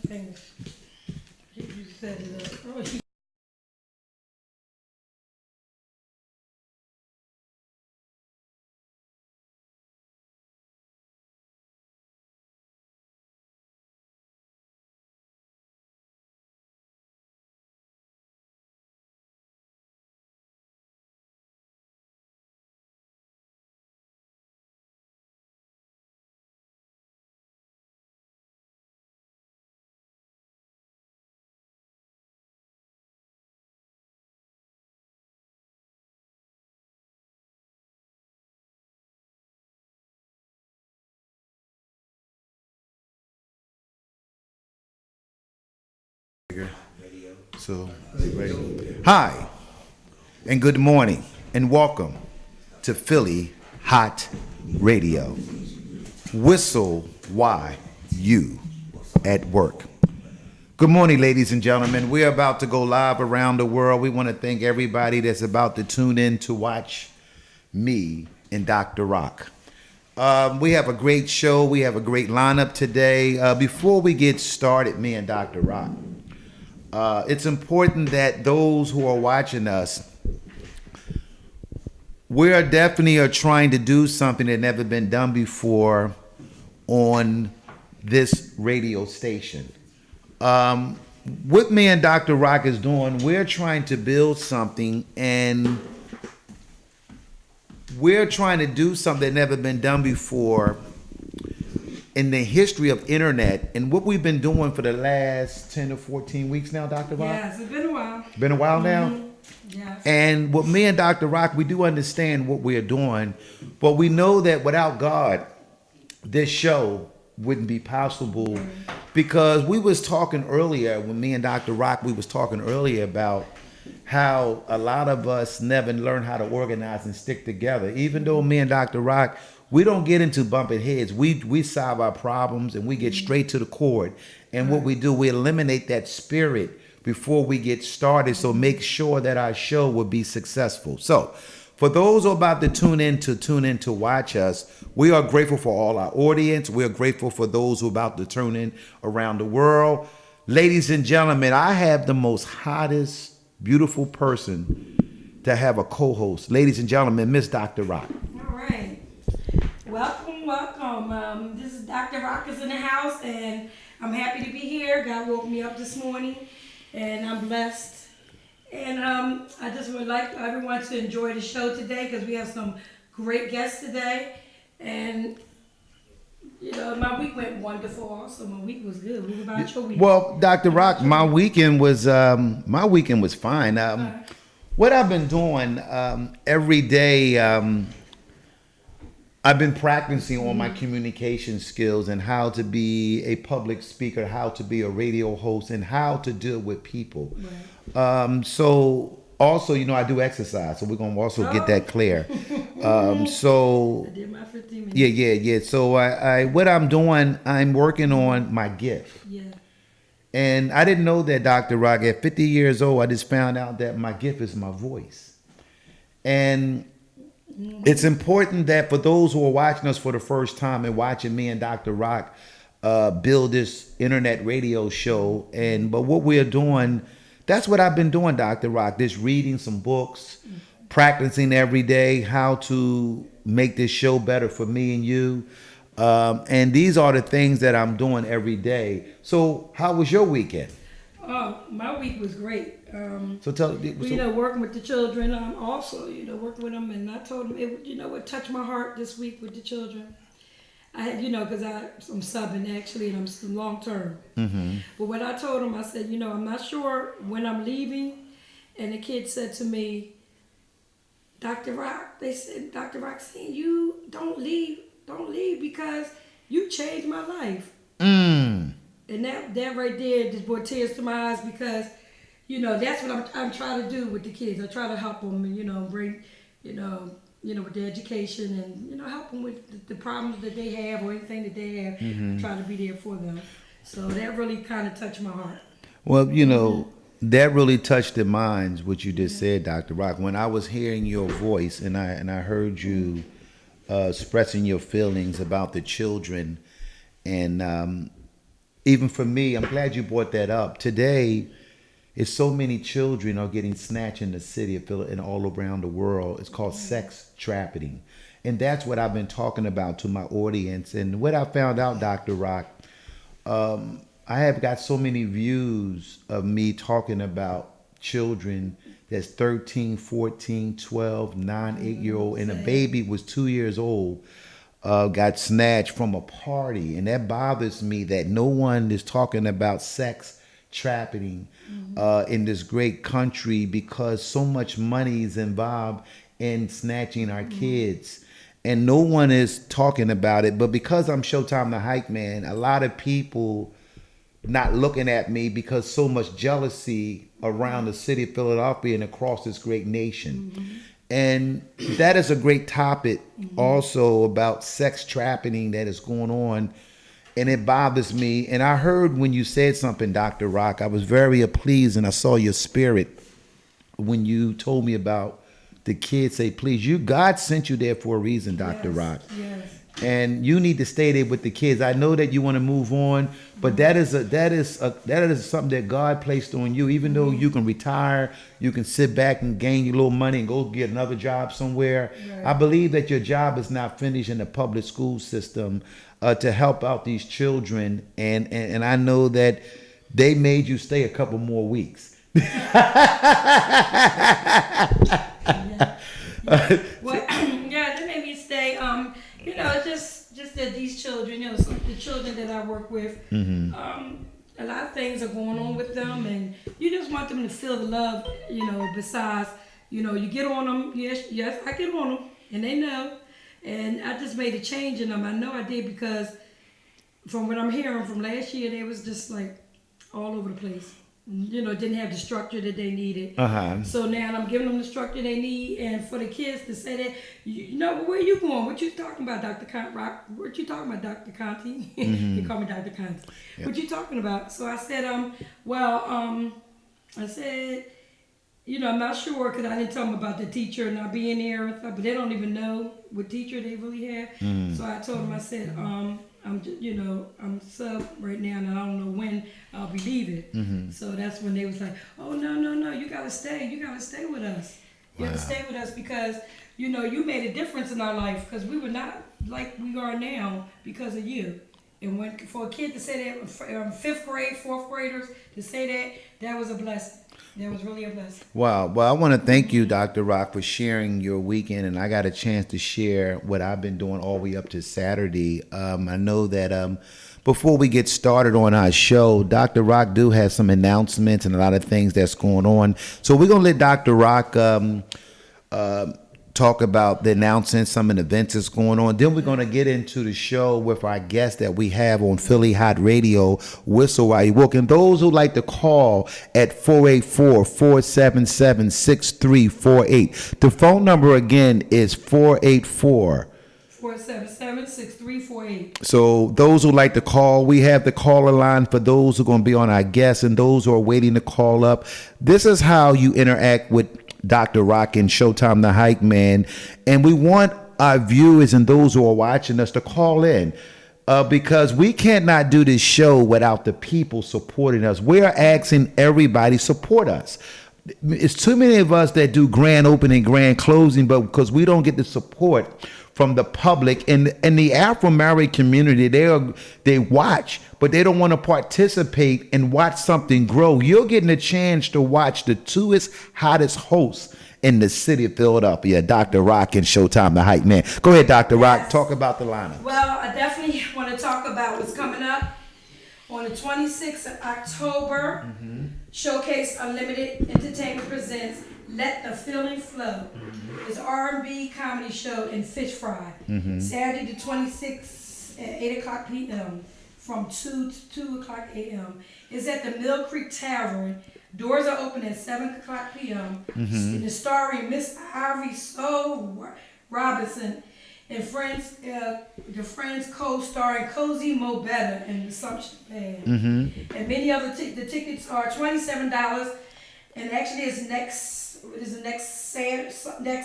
Hang on. You set it up. Oh, So, ready? Hi, and good morning, and welcome to Philly Hot Radio. Whistle why you at work. Good morning, ladies and gentlemen. We're about to go live around the world. We want to thank everybody that's about to tune in to watch me and Dr. Rock. We have a great show. We have a great lineup today. Before we get started, me and Dr. Rock, it's important that those who are watching us, we are definitely are trying to do something that never been done before on this radio station. Um, what me and Dr. Rock is doing, we're trying to build something, and we're trying to do something that never been done before in the history of internet. And what we've been doing for the last 10 to 14 weeks now, Dr. Rock? yes, it's been a while. Been a while now? Yes. And what me and Dr. Rock, we do understand what we're doing, but we know that without God, this show wouldn't be possible, because we was talking earlier, when me and Dr. Rock, we was talking earlier about how a lot of us never learn how to organize and stick together. Even though me and Dr. Rock, we don't get into bumping heads. We solve our problems and we get straight to the cord. And what we do, we eliminate that spirit before we get started. So make sure that our show will be successful. So for those who are about to tune in to watch us, we are grateful for all our audience. We are grateful for those who are about to tune in around the world. Ladies and gentlemen, I have the most hottest, beautiful person to have a co-host. Ladies and gentlemen, Miss Dr. Rock. All right. Welcome, welcome. This is Dr. Rock is in the house, and I'm happy to be here. God woke me up this morning, and I'm blessed. And I just would like everyone to enjoy the show today, because we have some great guests today. And, you know, my week went wonderful also. My week was good. What about your week? Well, Dr. Rock, my weekend was fine. What I've been doing every day, I've been practicing on my communication skills and how to be a public speaker, how to be a radio host, and how to deal with people. So also, you know, I do exercise, so we're gonna also get that clear. So I did my 15 minutes. yeah. So I what I'm doing, I'm working on my gift. Yeah. And I didn't know that, Dr. Rock. At 50 years old, I just found out that my gift is my voice. And it's important that for those who are watching us for the first time and watching me and Dr. Rock build this internet radio show, but what we're doing, that's what I've been doing, Dr. Rock. Just reading some books, practicing every day how to make this show better for me and you. And these are the things that I'm doing every day. So how was your weekend? Oh, my week was great. So tell You know, working with the children, also, you know, working with them, and I told them, you know, what touched my heart this week with the children. I had, you know, because I'm subbing actually, and I'm long term. But when I told them, I said, you know, I'm not sure when I'm leaving, and the kids said to me, Dr. Rock, they said, Dr. Rock, saying you don't leave because you changed my life. And that right there just brought tears to my eyes, because, you know, that's what I'm trying to do with the kids. I try to help them, and, you know, bring, you know, with their education, and, you know, help them with the problems that they have or anything that they have. Try to be there for them. So that really kind of touched my heart. Well, you know, that really touched the minds, what you just said, Dr. Rock. When I was hearing your voice and I heard you expressing your feelings about the children, and even for me, I'm glad you brought that up. Today, it's so many children are getting snatched in the city of Philadelphia and all around the world. It's called sex trafficking. And that's what I've been talking about to my audience. And what I found out, Dr. Rock, I have got so many views of me talking about children that's 13, 14, 12, 9, 8-year old, and a baby was 2 years old, got snatched from a party. And that bothers me that no one is talking about sex trafficking in this great country, because so much money is involved in snatching our kids. And no one is talking about it. But because I'm Showtime the Hype Man, a lot of people not looking at me because so much jealousy around the city of Philadelphia and across this great nation. And that is a great topic also about sex trafficking that is going on. And it bothers me. And I heard when you said something, Dr. Rock, I was very pleased, and I saw your spirit when you told me about the kids. Say, please, God sent you there for a reason, Dr. Rock. Yes. And you need to stay there with the kids. I know that you want to move on, but that is something that God placed on you. Even though you can retire, you can sit back and gain your little money and go get another job somewhere. Right. I believe that your job is not finished in the public school system to help out these children. And I know that they made you stay a couple more weeks. Well, yeah, they made me stay. Just that these children, the children that I work with, a lot of things are going on with them, and you just want them to feel the love, besides, you get on them. Yes, I get on them, and they know. And I just made a change in them. I know I did, because from what I'm hearing from last year, they was just like all over the place. Didn't have the structure that they needed. So now I'm giving them the structure they need, and for the kids to say that, where you going? What you talking about, Dr. Rock? What you talking about, Dr. Conti? He called me Dr. Conti. Yep. What you talking about? So I said, I'm not sure, because I didn't tell them about the teacher not being there and stuff, but they don't even know what teacher they really have. So I told them, I said, I'm sub right now, and I don't know when I'll be leaving. So that's when they was like, oh, no, you gotta stay. You gotta stay with us. You have to stay with us, because, you made a difference in our life, because we were not like we are now because of you. And for a kid to say that, 5th grade, 4th graders, to say that was a blessing. That was really a blessing. Wow. Well, I want to thank you, Dr. Rock, for sharing your weekend. And I got a chance to share what I've been doing all the way up to Saturday. I know that before we get started on our show, Dr. Rock do have some announcements and a lot of things that's going on. So we're going to let Dr. Rock talk about the announcements, some of the events that's going on. Then we're going to get into the show with our guest that we have on Philly Hot Radio, Whistle While You Walk. And those who like to call at 484-477-6348. The phone number again is 484-477-6348. So those who like to call, we have the caller line for those who are going to be on our guests and those who are waiting to call up. This is how you interact with Dr. Rock and Showtime the Hype Man. And we want our viewers and those who are watching us to call in because we cannot do this show without the people supporting us. We are asking everybody support us. It's too many of us that do grand opening, grand closing, but because we don't get the support from the public and the Afro-American community, they watch, but they don't want to participate and watch something grow. You're getting a chance to watch the two hottest hosts in the city of Philadelphia, Dr. Rock and Showtime the Hype Man. Go ahead, Dr. Rock, talk about the lineup. Well, I definitely want to talk about what's coming up on the 26th of October. Showcase Unlimited Entertainment presents Let the Feeling Flow. It's an R&B comedy show in Fish Fry. Saturday the 26th at 8 o'clock p.m. from 2 to 2 o'clock a.m. It's at the Mill Creek Tavern. Doors are open at 7 o'clock p.m. And it's starring Miss Ivy So Robinson and friends, the Friends co-starring Cozy Mo Better and Assumption Band. And many other the tickets are $27, and actually it's next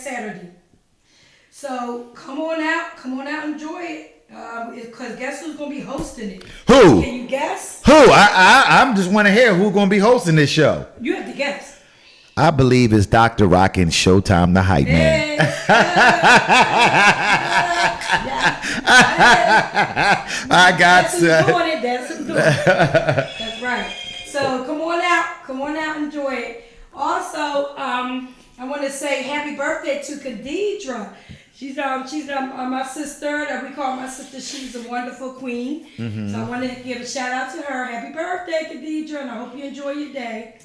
Saturday. So come on out, enjoy it. Because guess who's going to be hosting it? Who? Can you guess? Who? I'm just want to hear who's going to be hosting this show. You have to guess. I believe it's Dr. Rock and Showtime, the hype man. I got That's who's doing it. That's who's doing it. That's right. So come on out, enjoy it. Also, I want to say happy birthday to Khadidra. She's my sister that we call my sister. She's a wonderful queen. So I want to give a shout out to her. Happy birthday, Khadidra, and I hope you enjoy your day.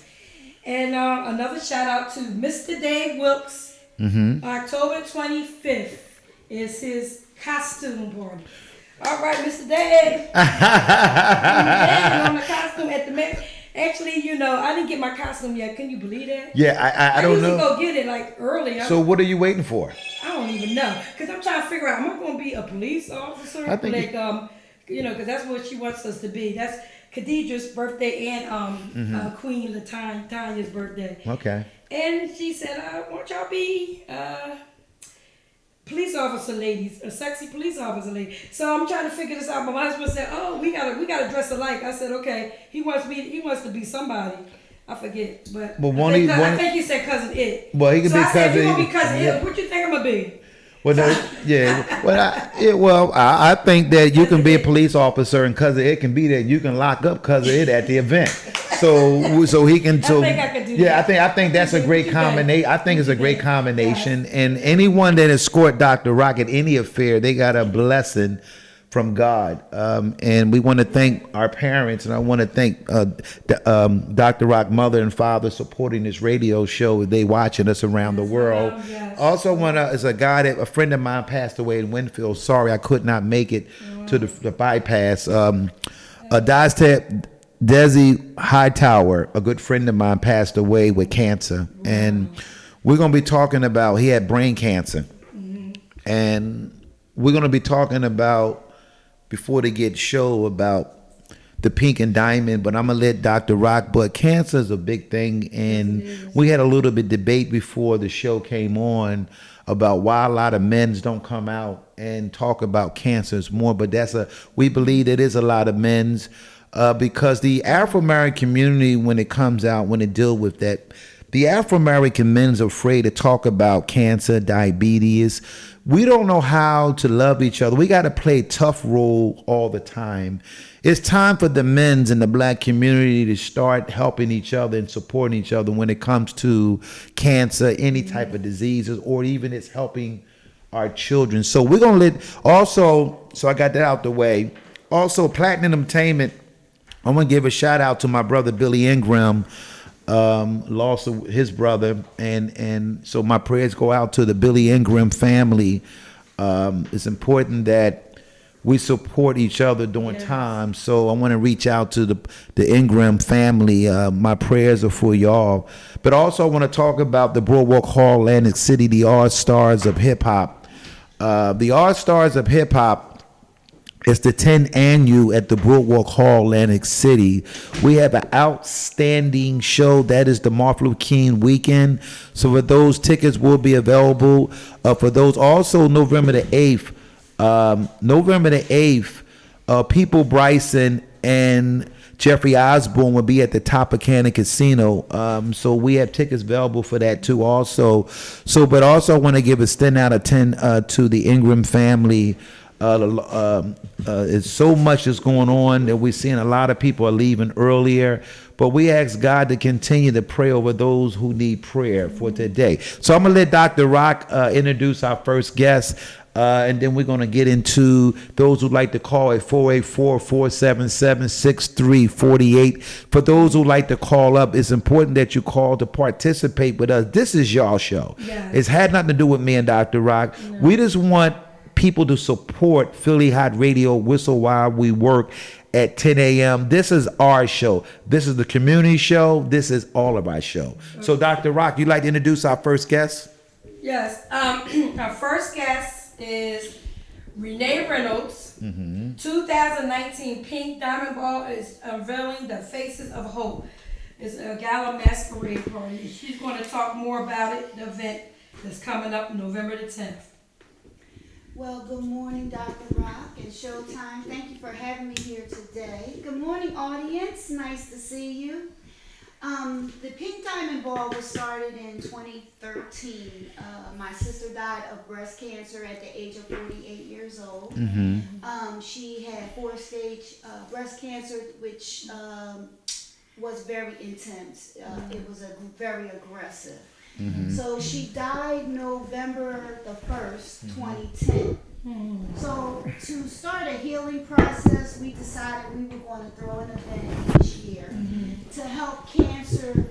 And another shout out to Mr. Dave Wilkes. October 25th is his costume party. All right, Mr. Dave. On the costume at the Met. Actually, I didn't get my costume yet. Can you believe that? Yeah, I don't know. I usually go get it like early. So what are you waiting for? I don't even know. Because I'm trying to figure out, am I going to be a police officer? I think because that's what she wants us to be. That's Khadidra's birthday and Queen Latanya's birthday. Okay. And she said, won't y'all be police officer ladies, a sexy police officer lady. So I'm trying to figure this out. But my husband said, "Oh, we gotta dress alike." I said, "Okay." He wants to be somebody. I forget, but I think he said cousin It. Well, he could be I said, cousin. "You gonna be cousin It? What you think I'm gonna be?" Well, no, yeah. Well, I think that you can be a police officer and cousin It can be that you can lock up cousin It at the event. So he can. So I think I could do that. I think that's a great combination. I think it's a great combination. And anyone that escort Dr. Rock at any affair, they got a blessing from God. And we want to thank our parents, and I want to thank Dr. Rock mother and father supporting this radio show. They watching us around the world. Yes. Also want to, as a friend of mine passed away in Winfield. Sorry, I could not make it to the bypass. Desi Hightower, a good friend of mine, passed away with cancer. And we're going to be talking about, he had brain cancer. And we're going to be talking about, before they get show, about the pink and diamond, but I'm going to let Dr. Rock, but cancer is a big thing. And we had a little bit debate before the show came on about why a lot of men don't come out and talk about cancers more. But we believe it is a lot of men's, because the Afro-American community, when it comes out, when it deal with that, the Afro-American men's are afraid to talk about cancer, diabetes. We don't know how to love each other. We got to play tough role all the time. It's time for the men's in the black community to start helping each other and supporting each other when it comes to cancer, any type of diseases, or even it's helping our children. So we're going to so I got that out the way. Also, Platinum Entertainment, I want to give a shout out to my brother Billy Ingram, lost his brother, and so my prayers go out to the Billy Ingram family. It's important that we support each other during times. So I want to reach out to the Ingram family. My prayers are for y'all. But also I want to talk about the Boardwalk Hall, Atlantic City, the All Stars of Hip Hop. The All Stars of Hip Hop, it's the 10th annual at the Boardwalk Hall, Atlantic City. We have an outstanding show. That is the Martin Luther King weekend. So for those, tickets will be available. For those, also November the 8th, People Bryson and Jeffrey Osborne will be at the Topacana Casino. So we have tickets available for that too also. But also I want to give a 10 out of 10 to the Ingram family. It's so much that's going on that we're seeing a lot of people are leaving earlier, but we ask God to continue to pray over those who need prayer for today. So I'm gonna let Dr. Rock introduce our first guest, and then we're gonna get into those who'd like to call at 484-477-6348. For those who like to call up, it's important that you call to participate with us. This is y'all show. Yes. It's had nothing to do with me and Dr. Rock. No. We just want people to support Philly Hot Radio, Whistle While We Work at 10 a.m. This is our show. This is the community show. This is all of our show. Okay. So, Dr. Rock, you'd like to introduce our first guest? Yes. Our first guest is Renee Reynolds. 2019 Pink Diamond Ball is unveiling the Faces of Hope. It's a gala masquerade party. She's going to talk more about it, the event that's coming up November the 10th. Well, good morning, Dr. Rock and Showtime. Thank you for having me here today. Good morning, audience. Nice to see you. The Pink Diamond Ball was started in 2013. My sister died of breast cancer at the age of 48 years old. She had four-stage breast cancer, which was very intense. It was very aggressive. So she died November the 1st, 2010. So to start a healing process, we decided we were going to throw an event each year to help cancer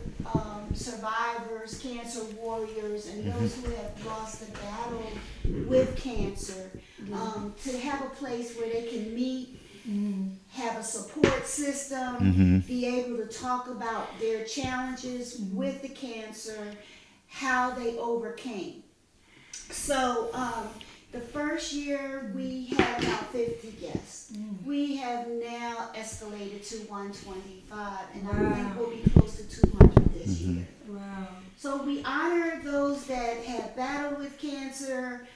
survivors, cancer warriors, and those who have lost the battle with cancer, to have a place where they can meet, have a support system, be able to talk about their challenges with the cancer, how they overcame. So the first year we had about 50 guests. We have now escalated to 125, and I think we'll be close to 200 this year. Wow. So we honor those that have battled with cancer.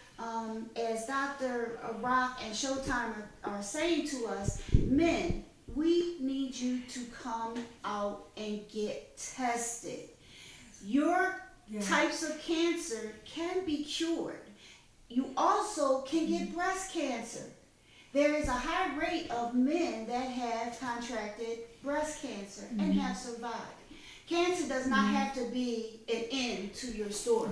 As Dr. Rock and Showtime are saying to us, men, we need you to come out and get tested. Your types of cancer can be cured. You also can get breast cancer. There is a high rate of men that have contracted breast cancer and have survived. Cancer does not have to be an end to your story,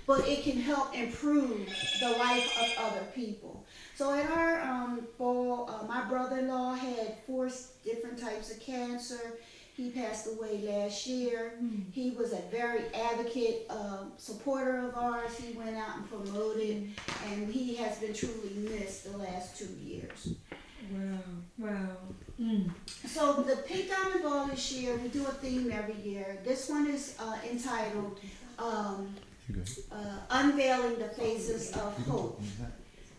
but it can help improve the life of other people. So at our ball, my brother-in-law had 4 different types of cancer. He passed away last year. He was a very advocate, supporter of ours. He went out and promoted, and he has been truly missed the last 2 years. Wow. So the Pink Diamond Ball this year, we do a theme every year. This one is entitled Unveiling the Faces of Hope.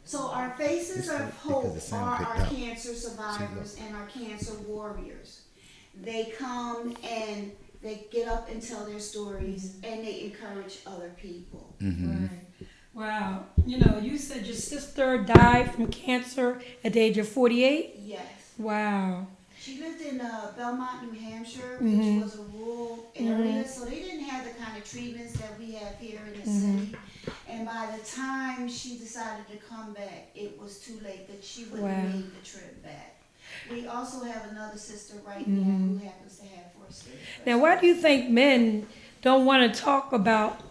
So our faces of hope are our cancer survivors and our cancer warriors. They come and they get up and tell their stories, and they encourage other people. Right. Wow. You know, you said your sister died from cancer at the age of 48? Yes. Wow. She lived in Belmont, New Hampshire, which was a rural area, so they didn't have the kind of treatments that we have here in the city. And by the time she decided to come back, it was too late, that she wouldn't make the trip back. We also have another sister right now who happens to have 4 stage. Now, why do you think men don't want to talk about,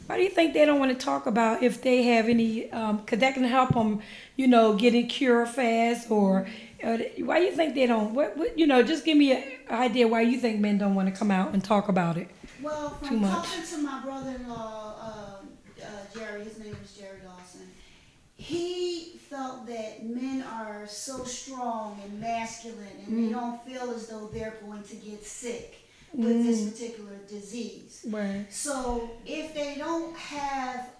why do you think they don't want to talk about if they have any, because that can help them, you know, get a cure fast, or why do you think they don't, you know, just give me an idea why you think men don't want to come out and talk about it. Well, from talking to my brother-in-law, Jerry, his name is Jerry Lawson, he felt that men are so strong and masculine, and they don't feel as though they're going to get sick with this particular disease. Right. So if they don't have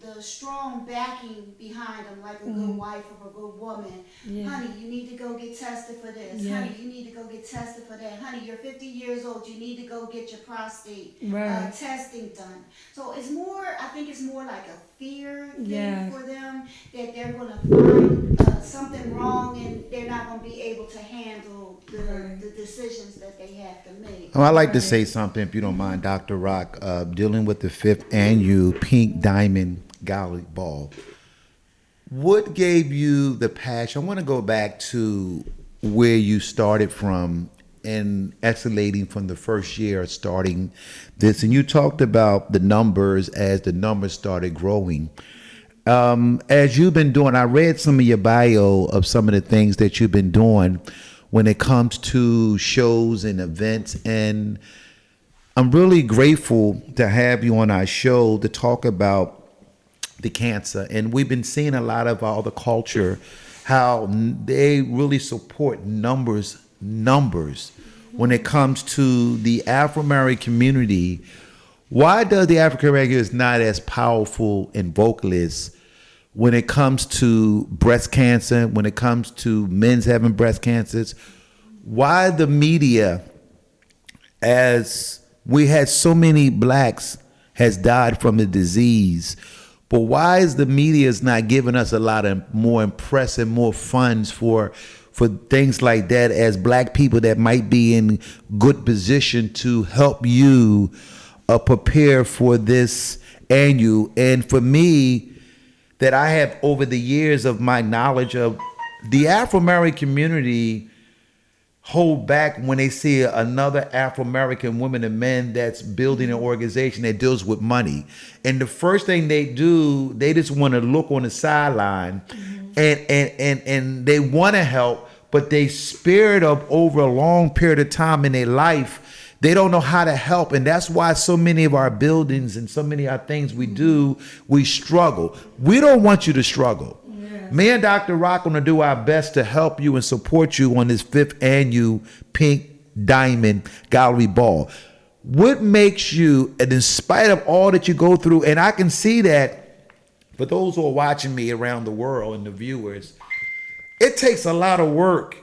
the strong backing behind them, like a good wife or a good woman, honey, you need to go get tested for this. Honey, you need to go get tested for that. Honey, you're 50 years old. You need to go get your prostate testing done. So it's more, I think it's more like a fear thing for them, that they're going to find something wrong and they're not going to be able to handle the decisions that they have to make. Oh, I'd like to say something, if you don't mind, Dr. Rock, dealing with the 5th annual Pink Diamond Gala Ball. What gave you the passion? I want to go back to where you started from and escalating from the first year starting this. And you talked about the numbers as the numbers started growing. As you've been doing, I read some of your bio of some of the things that you've been doing when it comes to shows and events. And I'm really grateful to have you on our show to talk about the cancer. And we've been seeing a lot of all the culture, how they really support numbers when it comes to the Afro-American community. Why does the African American is not as powerful in vocalists when it comes to breast cancer, when it comes to men's having breast cancers? Why the media, as we had so many blacks has died from the disease, But why is the media is not giving us a lot of more impressive, more funds for things like that as black people that might be in good position to help you prepare for this annual? And for me, that I have over the years of my knowledge of the Afro-American community hold back when they see another Afro-American woman and men that's building an organization that deals with money. And the first thing they do, they just want to look on the sideline and they want to help, but they spirit of over a long period of time in their life, they don't know how to help. And that's why so many of our buildings and so many of our things we do, we struggle. We don't want you to struggle. Me and Dr. Rock going to do our best to help you and support you on this 5th annual Pink Diamond Gallery Ball. What makes you, and in spite of all that you go through, and I can see that for those who are watching me around the world and the viewers, it takes a lot of work.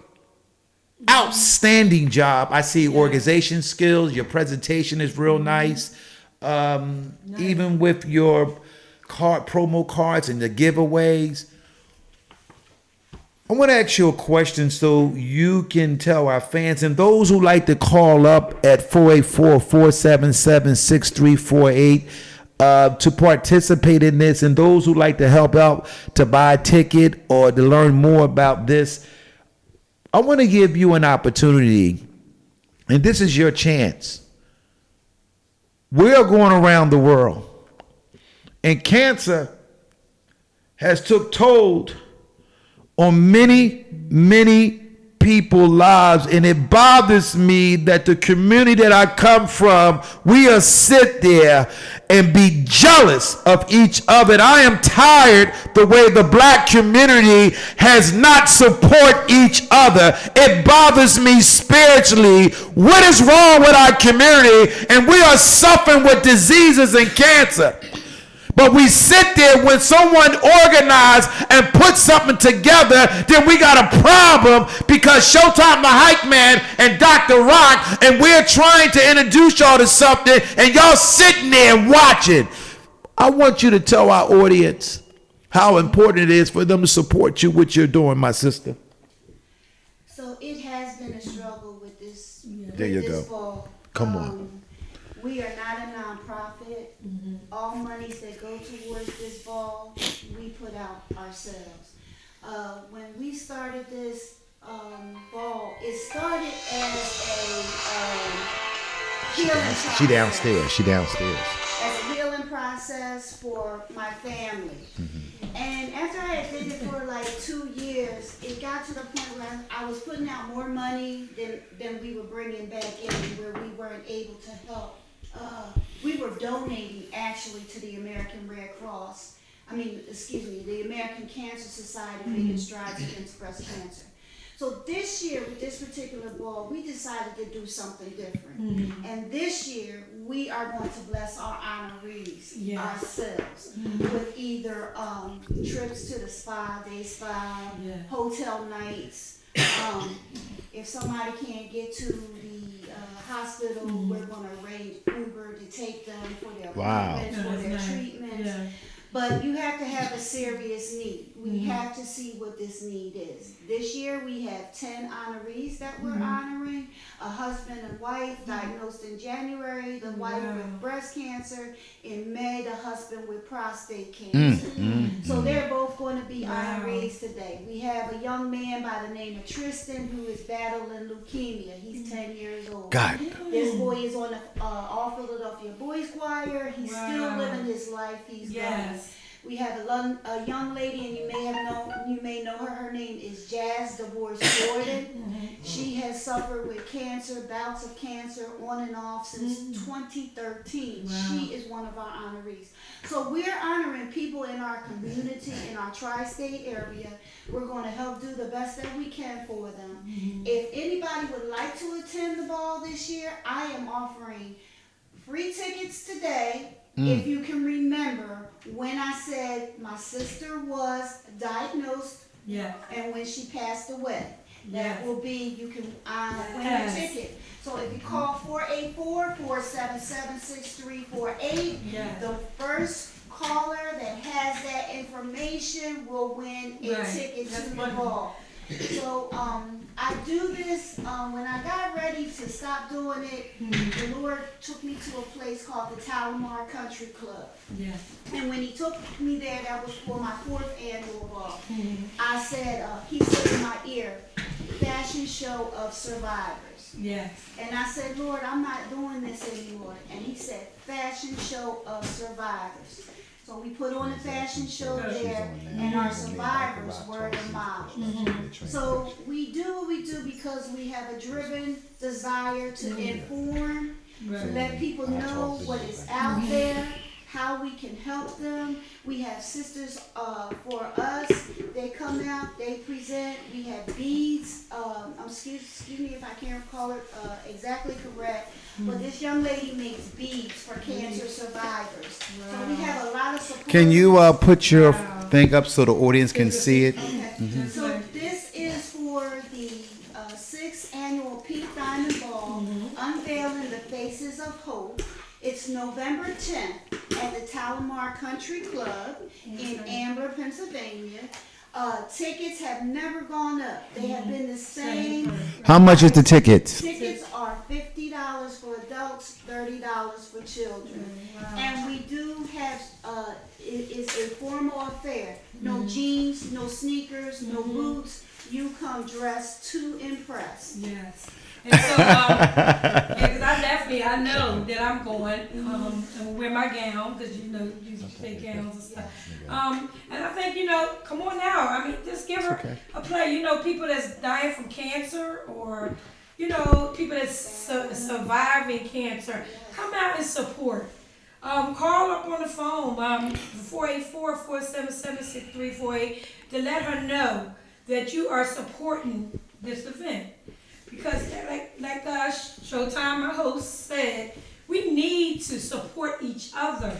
Outstanding job. I see organization skills. Your presentation is real nice. Even with your promo cards and the giveaways. I want to ask you a question so you can tell our fans and those who like to call up at 484-477-6348 to participate in this, and those who like to help out to buy a ticket or to learn more about this. I want to give you an opportunity, and this is your chance. We're going around the world, and cancer has took toll on many, many people's lives, and it bothers me that the community that I come from, we are sit there and be jealous of each other. And I am tired the way the black community has not support each other. It bothers me spiritually. What is wrong with our community? And we are suffering with diseases and cancer. But we sit there when someone organized and put something together, then we got a problem because Showtime the Hype Man and Dr. Rock, and we're trying to introduce y'all to something, and y'all sitting there watching. I want you to tell our audience how important it is for them to support you, what you're doing, my sister. So it has been a struggle with this. There you go. Fall. Come on. We are not a nonprofit. All monies that go towards this ball, we put out ourselves. When we started this ball, it started as a healing process. She downstairs. As a healing process for my family. And after I did it for like 2 years, it got to the point where I was putting out more money than we were bringing back in, where we weren't able to help. We were donating actually to the American Red Cross. The American Cancer Society, making strides against breast cancer. So this year, with this particular ball, we decided to do something different. And this year, we are going to bless our honorees ourselves with either trips to the day spa, hotel nights. If somebody can't get to the hospital, we're going to arrange Uber to take them for their appointments, for their treatments. But you have to have a serious need. We have to see what this need is. This year we have 10 honorees that we're honoring. A husband and wife diagnosed in January, the wife with breast cancer. In May, the husband with prostate cancer. So they're both going to be honorees today. We have a young man by the name of Tristan who is battling leukemia. He's 10 years old. God. This boy is on the All Philadelphia Boys Choir. He's still living his life. He's going. We have a young lady, and you may know her. Her name is Jazz DeVore Jordan. She has suffered with cancer, bouts of cancer, on and off since 2013. She is one of our honorees. So we're honoring people in our community, in our tri-state area. We're going to help do the best that we can for them. If anybody would like to attend the ball this year, I am offering free tickets today. If you can remember when I said my sister was diagnosed and when she passed away, that will be, you can win a ticket. So if you call 484-477-6348, the first caller that has has that information will win a Right. ticket That's to the wonderful. ball. So I do this when I got ready to stop doing it. The Lord took me to a place called the Talamar Country Club. Yeah. And when he took me there, that was for my 4th annual ball. I said, he said in my ear, fashion show of survivors. Yes. And I said, Lord, I'm not doing this anymore. And he said, fashion show of survivors. So we put on a fashion show there, and our survivors were the models. So we do what we do because we have a driven desire to inform, to let people know what is out there, how we can help them. We have sisters for us. They come out, they present. We have beads. Excuse me if I can't recall it exactly correct, but this young lady makes beads for cancer survivors. So we have a lot of support. Can you put your thing up so the audience can see it? Okay. So this is for the 6th annual Pink Diamond Ball, unveiling the faces of hope. It's November 10th at the Talamar Country Club in Ambler, Pennsylvania. Tickets have never gone up. They have been the same. How much is the tickets? Tickets are $50 for adults, $30 for children. And we do have, it is a formal affair. No jeans, no sneakers, no boots. You come dressed to impress. Yes. And so, yeah, because I know that I'm going, and wear my gown, because you say gowns and stuff. And I think, come on now. I mean, just give her a play. People that's dying from cancer, or, people that's surviving cancer, come out and support. Call up on the phone, 484-477-6348, to let her know that you are supporting this event. Because like Showtime, my host, said, we need to support each other,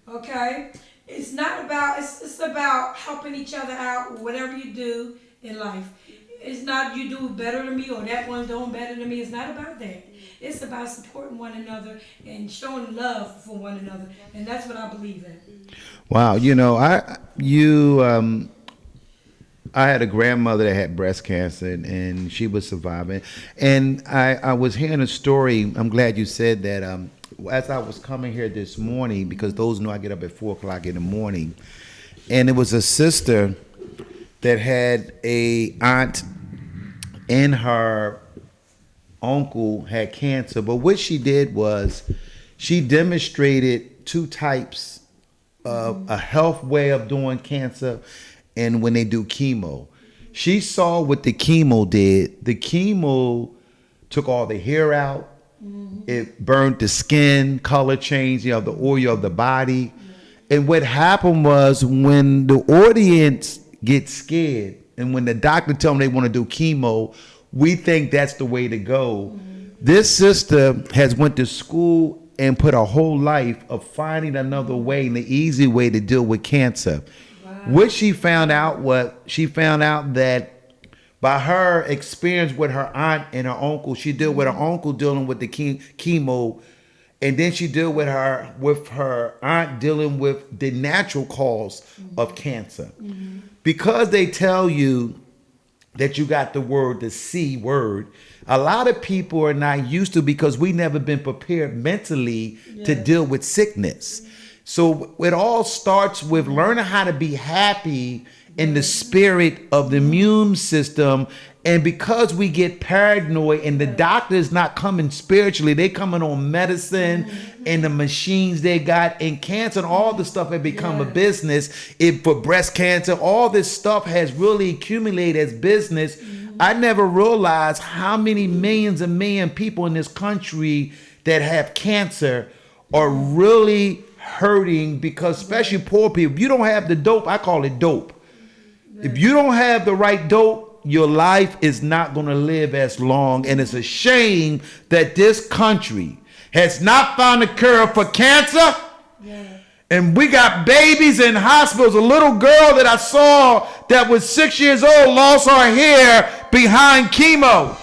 okay? It's not about, it's about helping each other out, whatever you do in life. It's not you do better than me or that one's doing better than me. It's not about that. It's about supporting one another and showing love for one another. And that's what I believe in. Wow, I had a grandmother that had breast cancer, and she was surviving. And I was hearing a story. I'm glad you said that. As I was coming here this morning, because those know I get up at 4 o'clock in the morning, and it was a sister that had a aunt and her uncle had cancer. But what she did was she demonstrated 2 types of a health way of doing cancer. And when they do chemo, she saw what the chemo did. The chemo took all the hair out. It burned the skin, color change, the oil of the body. And what happened was, when the audience gets scared and when the doctor tell them they want to do chemo, we think that's the way to go. This sister has went to school and put a whole life of finding another way, and the easy way to deal with cancer. What she found out that by her experience with her aunt and her uncle, she dealt with her uncle dealing with the chemo, and then she dealt with her aunt dealing with the natural cause of cancer. Because they tell you that you got the C word, a lot of people are not used to, because we never been prepared mentally to deal with sickness. So it all starts with learning how to be happy in the spirit of the immune system. And because we get paranoid and the doctor is not coming spiritually, they coming on medicine and the machines they got, and cancer and all the stuff have become a business. For breast cancer, all this stuff has really accumulated as business. I never realized how many millions and million people in this country that have cancer are really hurting, because especially poor people, if you don't have the dope, I call it dope. If you don't have the right dope, your life is not going to live as long. And it's a shame that this country has not found a cure for cancer. And we got babies in hospitals. A little girl that I saw that was 6 years old lost her hair behind chemo.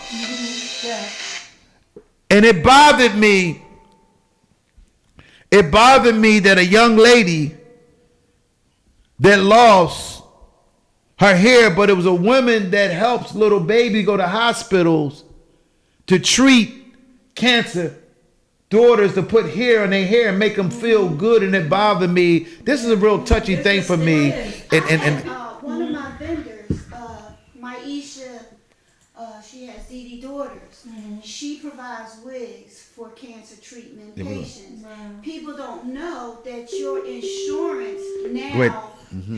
And it bothered me. It bothered me that a young lady that lost her hair, but it was a woman that helps little baby go to hospitals to treat cancer daughters, to put hair on their hair and make them feel good, and it bothered me. This is a real touchy thing for me. And one of my vendors, Maisha, she has DD daughters. She provides wigs for cancer treatment patients. Wow. People don't know that your insurance now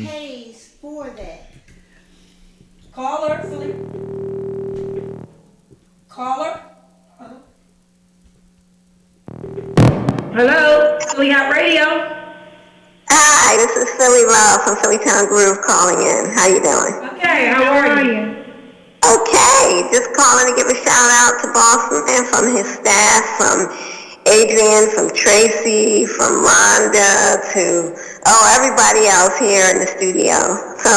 pays for that. Call her, Philly. Call her. Hello, Philly Hot Radio. Hi, this is Philly Love from Phillytown Groove calling in. How you doing? Okay, how are you? Okay, just calling to give a shout out to Boston Man from his staff, from Adrian, from Tracy, from Rhonda, to everybody else here in the studio. So,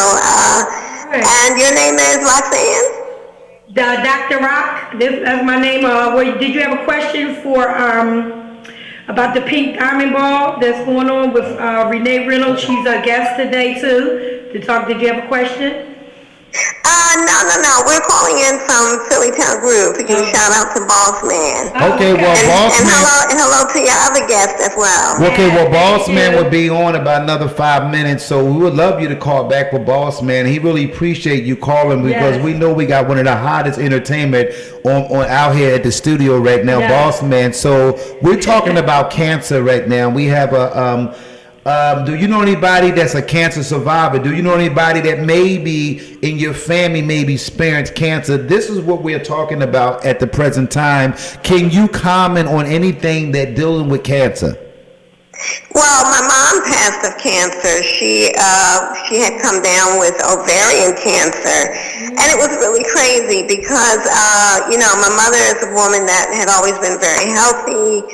and your name is Roxanne? Dr. Rock, that's my name. Did you have a question for about the Pink Diamond Ball that's going on with Renee Reynolds? She's a guest today too. Did you have a question? No. We're calling in from Phillytown Groove to give a shout out to Boss Man. okay, well, Boss And Man. hello to your other guest as well. Okay, well, Boss Man would be on about another 5 minutes, so we would love you to call back with Boss Man. He really appreciate you calling because we know we got one of the hottest entertainment on out here at the studio right now, Boss Man. So we're talking about cancer right now. We have a do you know anybody that's a cancer survivor? Do you know anybody that maybe in your family maybe experienced cancer? This is what we're talking about at the present time. Can you comment on anything that dealing with cancer? Well, my mom passed of cancer. She had come down with ovarian cancer, and it was really crazy because my mother is a woman that had always been very healthy.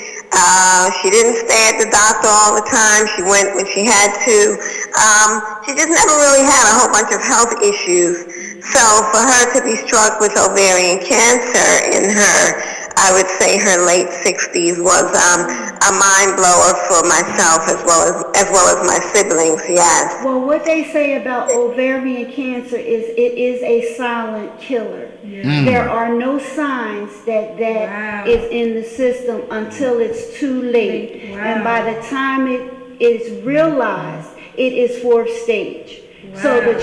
She didn't stay at the doctor all the time. She went when she had to. She just never really had a whole bunch of health issues. So for her to be struck with ovarian cancer in her, I would say her late 60s, was a mind blower for myself as well as my siblings. Yes. Well, what they say about ovarian cancer is it is a silent killer. There are no signs that is in the system until it's too late. And by the time it is realized, it is fourth stage. So the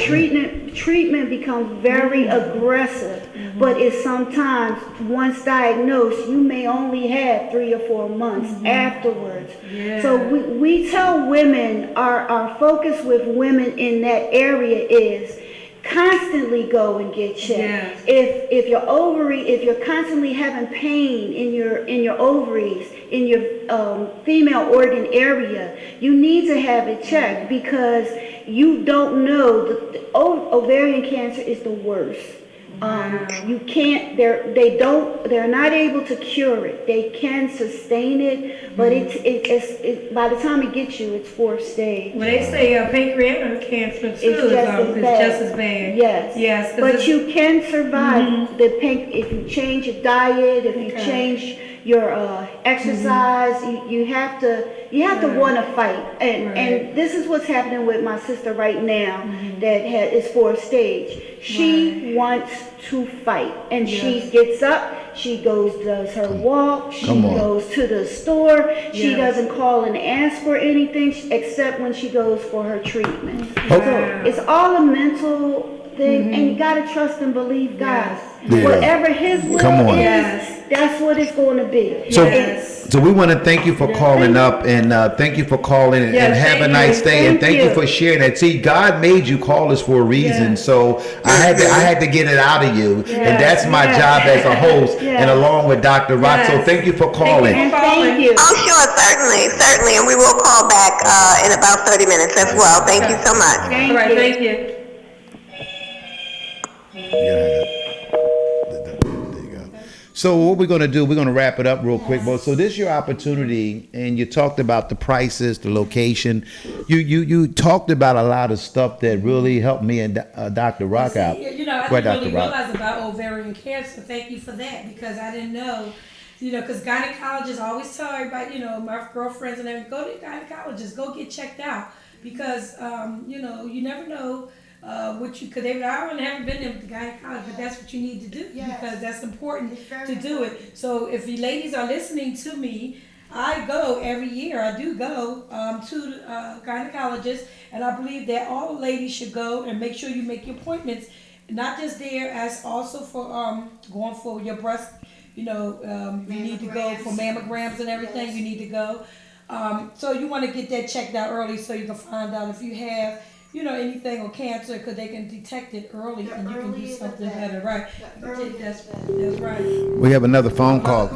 treatment becomes very aggressive, but it's sometimes, once diagnosed, you may only have 3 or 4 months afterwards. So we tell women, our focus with women in that area is constantly go and get checked. If you're constantly having pain in your ovaries, in your female organ area, you need to have it checked because you don't know. The ovarian cancer is the worst. You can't. They're not able to cure it. They can sustain it, but it's by the time it gets you, it's fourth stage. Well, they say pancreatic cancer too is just as bad. Yes. But you can survive if you change your diet, if you change your exercise. You have to want to fight, and this is what's happening with my sister right now that is fourth stage. She wants to fight, and she gets up, she does her walk, she goes to the store, she doesn't call and ask for anything except when she goes for her treatment. So it's all a mental thing, and you gotta trust and believe God. Whatever His will is, that's what it's going to be. So we want to thank you for calling up, and thank you for calling, and have a nice day, and thank you for sharing that. See, God made you call us for a reason, so I had to get it out of you, and that's my job as a host, and along with Dr. Rock. So thank you for calling. Thank you. Oh, sure, certainly, and we will call back in about 30 minutes as well. Thank you so much. All right, thank you. So what we're going to do, we're going to wrap it up real quick. But so this is your opportunity, and you talked about the prices, the location. You talked about a lot of stuff that really helped me and Dr. Rock out. I didn't really realize about ovarian cancer. Thank you for that, because I didn't know. Because gynecologists always tell everybody, my girlfriends and everything, go to the gynecologist, go get checked out. because you never know what you could. I haven't been in the gynecology, but that's what you need to do because that's important to do it. So if you ladies are listening to me, I go every year. I do go to the gynecologist, and I believe that all ladies should go and make sure you make your appointments. Not just there, as also for going for your breast. You need to go for mammograms and everything. Yes. You need to go. So you want to get that checked out early so you can find out if you have, anything or cancer, because they can detect it early and you can do something better. Right. That's right. We have another phone call.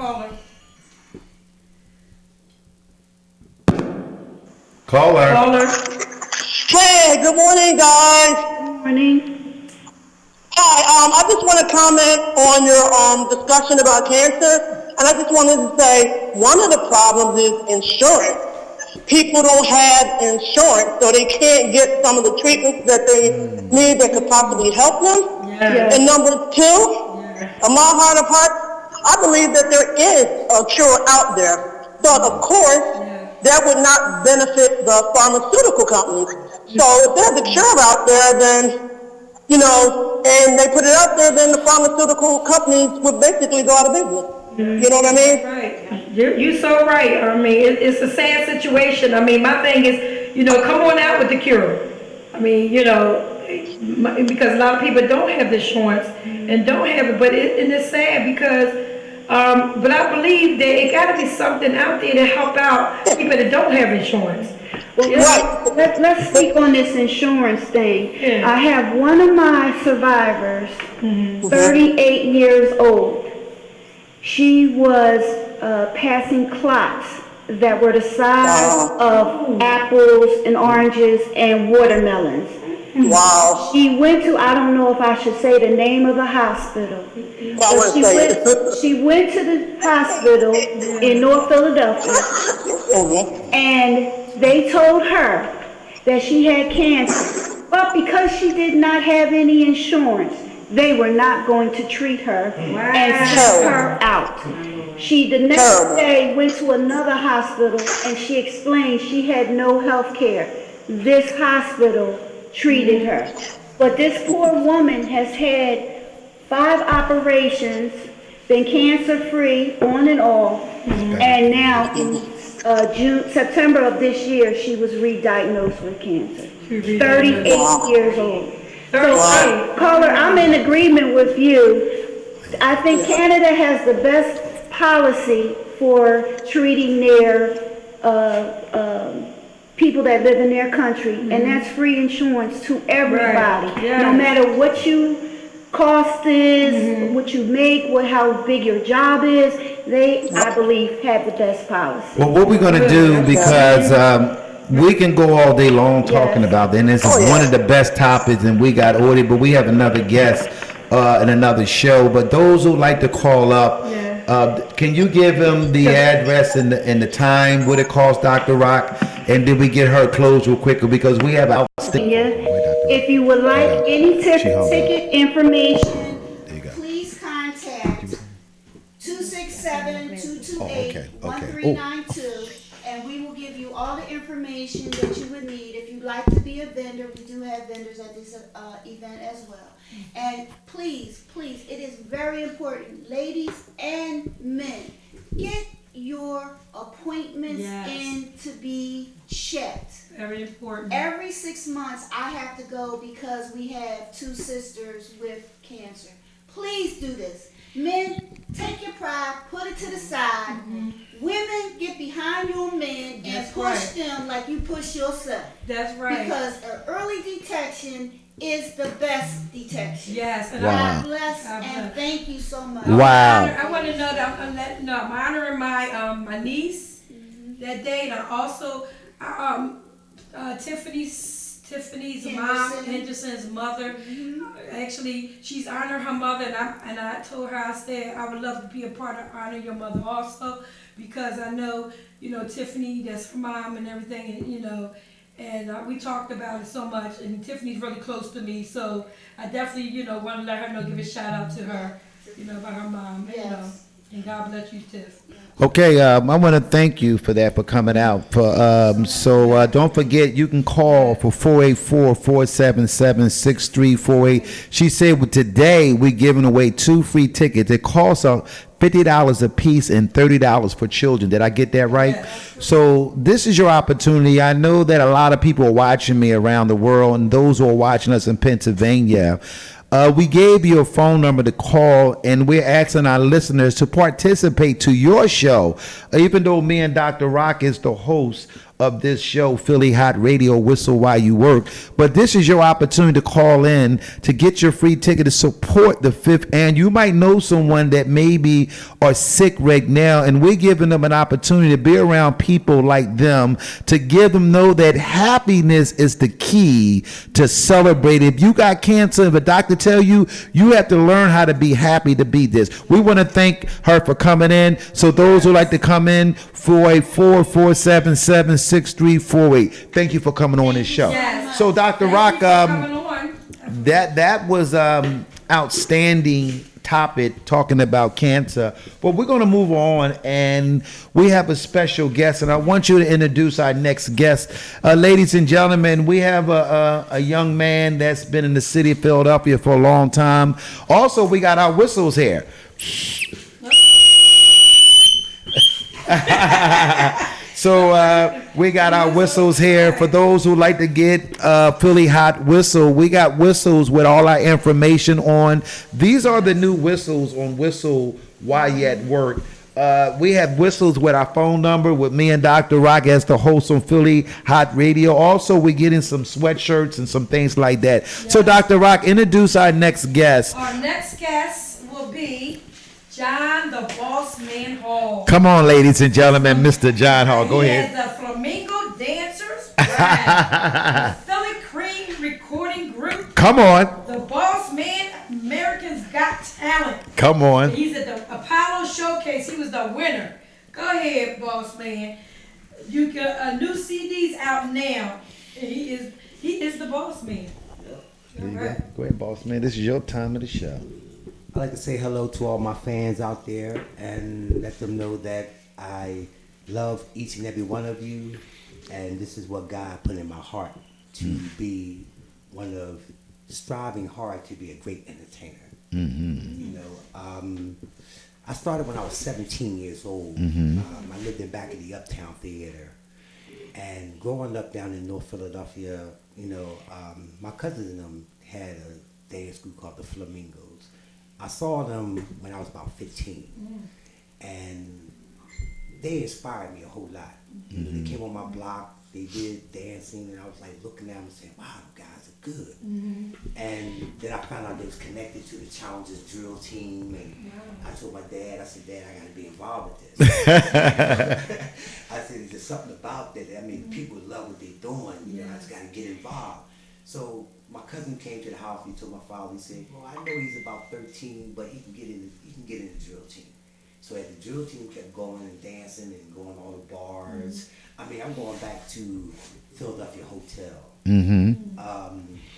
Caller. Hey, good morning, guys. Good morning. Hi, I just want to comment on your discussion about cancer, and I just wanted to say one of the problems is insurance. People don't have insurance, so they can't get some of the treatments that they need that could possibly help them. Yes. And number two, in my heart of hearts, I believe that there is a cure out there, but of course, that would not benefit the pharmaceutical companies. So if there's a cure out there, then and they put it out there, then the pharmaceutical companies would basically go out of business. You know what I mean? Right. You're so right. I mean, it's a sad situation. I mean, my thing is, come on out with the cure. I mean, because a lot of people don't have the insurance and don't have it, but it's sad because, but I believe that it got to be something out there to help out people that don't have insurance. Well, let's speak on this insurance thing. Yeah. I have one of my survivors, 38 years old. She was passing clots that were the size of apples and oranges and watermelons. Wow. She went to, I don't know if I should say the name of the hospital. She went to the hospital in North Philadelphia, and they told her that she had cancer, but because she did not have any insurance, they were not going to treat her and sent her out. She the next day went to another hospital and she explained she had no health care. This hospital treated her. But this poor woman has had 5 operations, been cancer free on and off, and now September of this year, she was re-diagnosed with cancer. 38 years old. So, caller, I'm in agreement with you. I think Canada has the best policy for treating their people that live in their country, and that's free insurance to everybody. Right. Yes. No matter what you cost is, what you make, how big your job is, they, I believe, have the best policy. Well, what we're going to do, because we can go all day long talking about this, and this is one of the best topics, and we got ordered, but we have another guest in another show. But those who like to call up, can you give them the address and the time, what it costs, Dr. Rock, and then we get her closed real quicker, because we have outstanding. If you would like any ticket information, please contact 267-228-1392, and we will give you all the information that you would need. If you'd like to be a vendor, we do have vendors at this event as well. And please, it is very important, ladies and men, get your appointments in to be checked. Very important. Every 6 months I have to go because we have 2 sisters with cancer. Please do this. Men, take your pride, put it to the side. Women, get behind your men and push them like you push yourself. That's right. Because early detection is the best detection. Yes. And God bless and thank you so much. Wow. I want to know that I'm honoring my niece that day, and I also Tiffany's mom, Henderson's mother. Actually, she's honoring her mother, and I told her, I said I would love to be a part of honoring your mother also, because I know Tiffany, that's her mom and everything, and we talked about it so much, and Tiffany's really close to me, so I definitely want to let her know, give a shout out to her, about her mom. Yes. And God bless you, Tiff. Okay, I want to thank you for that, for coming out. So don't forget, you can call for 484-477-6348. She said, well, today we're giving away 2 free tickets. It costs $50 a piece and $30 for children. Did I get that right? Yes. So this is your opportunity. I know that a lot of people are watching me around the world, and those who are watching us in Pennsylvania. We gave you a phone number to call, and we're asking our listeners to participate to your show. Even though me and Dr. Rock is the host of this show, Philly Hot Radio, Whistle While You Work. But this is your opportunity to call in to get your free ticket to support the 5th. And you might know someone that maybe are sick right now, and we're giving them an opportunity to be around people like them, to give them know that happiness is the key to celebrate. If you got cancer, if a doctor tell you, you have to learn how to be happy to beat this. We want to thank her for coming in. So those who like to come in, 484-477-6348. Thank you for coming on this show. Yes. So Dr. Thank Rock, you for coming on. that was outstanding topic, talking about cancer. But we're going to move on, and we have a special guest, and I want you to introduce our next guest. Ladies and gentlemen, we have a young man that's been in the city of Philadelphia for a long time. Also, we got our whistles here. So we got our whistles here. For those who like to get Philly Hot whistle, we got whistles with all our information on. These are the new whistles on Whistle While You at Work. We have whistles with our phone number with me and Dr. Rock as the host on Philly Hot Radio. Also, we're getting some sweatshirts and some things like that. Yes. So, Dr. Rock, introduce our next guest. Our next guest will be John the Boss Man Hall. Come on, ladies and gentlemen, Mr. John Hall. Go ahead. He is the Flamingo Dancers Brand, the Philly Cream Recording Group. Come on. The Boss Man Americans Got Talent. Come on. He's at the Apollo Showcase. He was the winner. Go ahead, Boss Man. You got a new CD's out now. And he is the Boss Man. There you go. Go ahead, Boss Man. This is your time of the show. I'd like to say hello to all my fans out there and let them know that I love each and every one of you, and this is what God put in my heart to be one of striving hard to be a great entertainer. You know, I started when I was 17 years old. I lived in back of the Uptown Theater, and growing up down in North Philadelphia, you know, my cousins and them had a dance group called the Flamingos. I saw them when I was about 15, and they inspired me a whole lot. You know, they came on my block, they did dancing, and I was like looking at them and saying, wow, you guys are good. And then I found out they was connected to the Challenges drill team, and I told my dad, I said, Dad, I got to be involved with this. I said, there's something about that. I mean, people love what they're doing. You know, I just got to get involved. So my cousin came to the house. He told my father. He said, "Well, I know he's about 13, but he can get in. He can get in the drill team." So as the drill team kept going and dancing and going all the bars. I mean, I'm going back to Philadelphia Hotel,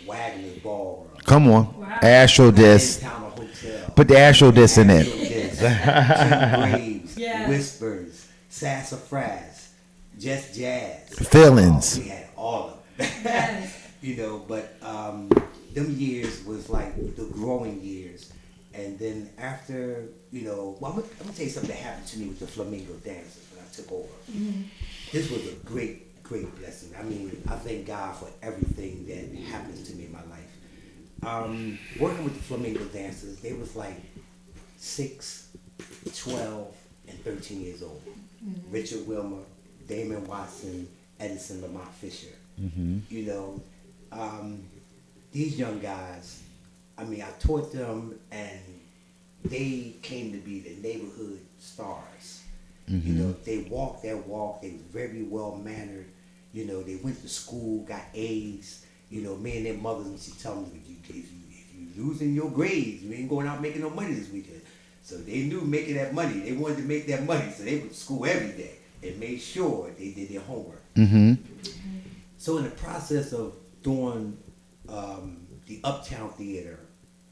Wagner's Ballroom. Come on, wow. Astro Disc. Hotel. Put the Astro Disc in there. Graves, Whispers, Sassafras, Just Jazz. Feelings. We had all of them. You know, but them years was like the growing years. And then after, you know, well, I'm gonna tell you something that happened to me with the Flamingo Dancers when I took over. This was a great, great blessing. I mean, I thank God for everything that happens to me in my life. Working with the Flamingo Dancers, they was like 6, 12, and 13 years old. Richard Wilmer, Damon Watson, Edison Lamont Fisher. You know, these young guys, I mean, I taught them, and they came to be the neighborhood stars. You know, they walked their walk. They were very well mannered. You know, they went to school, got A's. You know, me and their mothers used to tell them, if you losing your grades, you ain't going out making no money this weekend. So they knew making that money. They wanted to make that money, so they went to school every day and made sure they did their homework. So in the process of doing the Uptown Theater,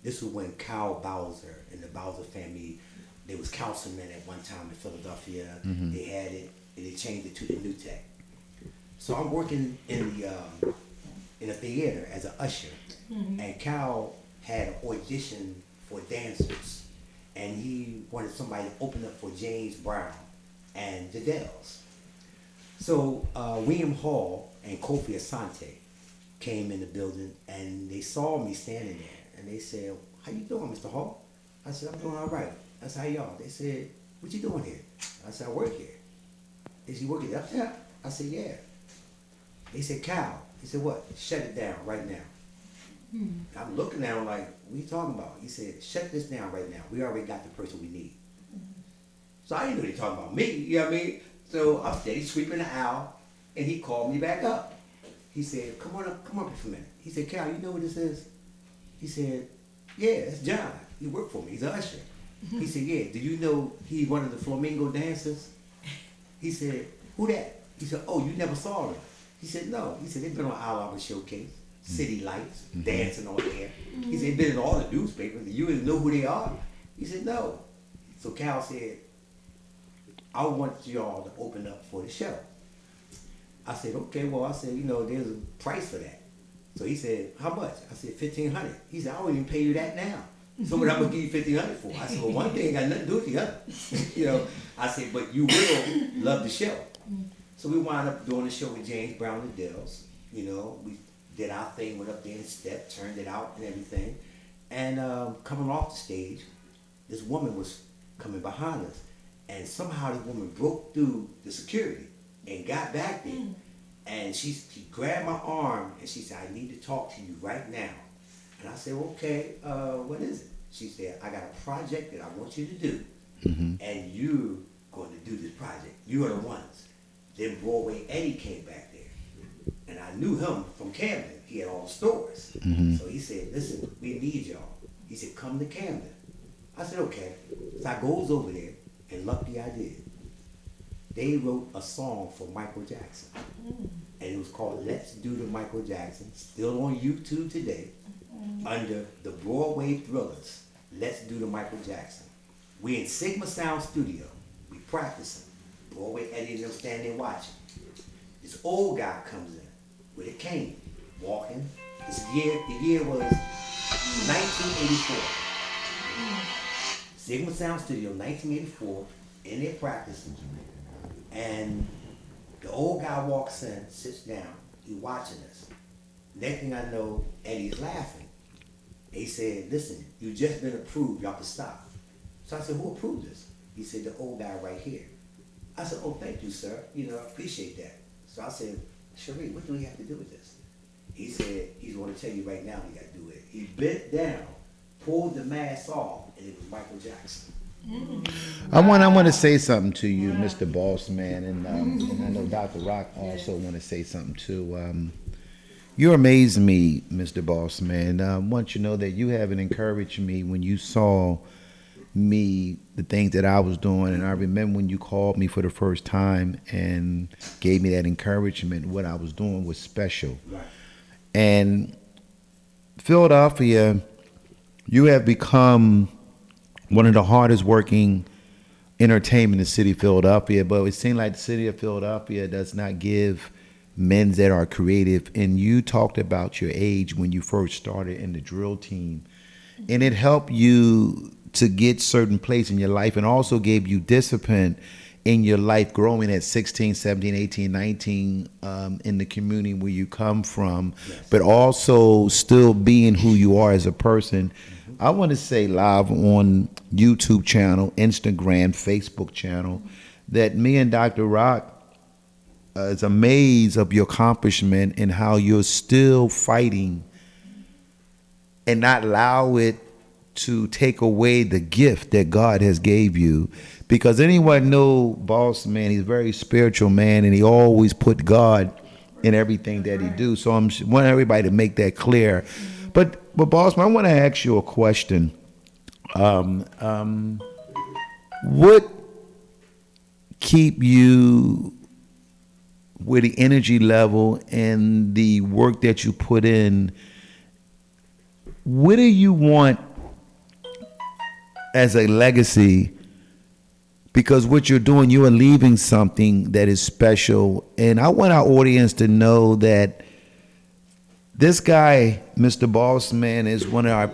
this was when Kyle Bowser and the Bowser family There was councilmen at one time in Philadelphia. They had it, and they changed it to the New Tech. So I'm working in a theater as an usher, and Cal had an audition for dancers, and he wanted somebody to open up for James Brown and the Dells. So William Hall and Kofi Asante came in the building, and they saw me standing there, and they said, "How you doing, Mr. Hall?" I said, "I'm doing all right." I said, "How y'all?" They said, "What you doing here?" I said, "I work here." They said, "You work at Uptown?" I said, "Yeah." They said, "Cal." He said, "What?" "Shut it down right now." I'm looking at him like, "What are you talking about?" He said, "Shut this down right now. We already got the person we need." So I didn't know they talking about me, you know what I mean? So I'm steady sweeping the aisle, and he called me back up. He said, come up here for a minute. He said, "Cal, you know what this is?" He said, "Yeah, it's John. He worked for me. He's an usher." He said, "Yeah, do you know he's one of the flamingo dancers?" He said, "Who that?" He said, "Oh, you never saw them." He said, "No." He said, "They've been on Our Showcase, City Lights, dancing on air." He said, "They've been in all the newspapers. You didn't know who they are?" He said, "No." So Cal said, "I want y'all to open up for the show." I said, "Okay, well," I said, "there's a price for that." So he said, "How much?" I said, $1,500. He said, "I won't even pay you that now. So what I'm gonna give you $1,500 for?" I said, "Well, one thing got nothing to do with the other." I said, "But you will love the show." So we wound up doing the show with James Brown and the Dells. We did our thing, went up there and stepped, turned it out and everything. And coming off the stage, this woman was coming behind us. And somehow this woman broke through the security and got back there. And she grabbed my arm and she said, "I need to talk to you right now." And I said, "Okay, what is it?" She said, "I got a project that I want you to do. And you're going to do this project. You are the ones." Then Broadway Eddie came back there. And I knew him from Camden. He had all the stores. So he said, "Listen, we need y'all." He said, "Come to Camden." I said, "Okay." So I goes over there, and lucky I did. They wrote a song for Michael Jackson. And it was called "Let's Do the Michael Jackson," still on YouTube today, under the Broadway Thrillers. "Let's Do the Michael Jackson." We in Sigma Sound Studio. We practicing. Broadway Eddie and them standing there watching. This old guy comes in with a cane, walking. The year was 1984. Sigma Sound Studio, 1984, in there practicing. And the old guy walks in, sits down, he watching us. Next thing I know, Eddie's laughing. He said, "Listen, you just been approved, y'all can stop." So I said, "Who approved this?" He said, "The old guy right here." I said, "Oh, thank you, sir. I appreciate that." So I said, "Cherie, what do we have to do with this?" He said, "He's going to tell you right now what you got to do with it." He bent down, pulled the mask off, and it was Michael Jackson. I want to say something to you, Mr. Boss Man, and I know Dr. Rock also want to say something too. You amaze me, Mr. Boss Man. I want you to know that you have encouraged me when you saw me, the things that I was doing, and I remember when you called me for the first time and gave me that encouragement. What I was doing was special. Right. And Philadelphia, you have become one of the hardest working entertainment in the city of Philadelphia, but it seems like the city of Philadelphia does not give men that are creative. And you talked about your age when you first started in the drill team, and it helped you to get certain place in your life, and also gave you discipline in your life growing at 16, 17, 18, 19 in the community where you come from, but also still being who you are as a person. I want to say live on YouTube channel, Instagram, Facebook channel, that me and Dr. Rock is amazed of your accomplishment and how you're still fighting and not allow it to take away the gift that God has gave you. Because anyone know Boss Man, he's a very spiritual man, and he always put God in everything that he do. So I want everybody to make that clear. But Boss Man, I want to ask you a question. What keep you with the energy level and the work that you put in? What do you want as a legacy because what you're doing, you are leaving something that is special. And I want our audience to know that this guy, Mr. Bossman, is one of our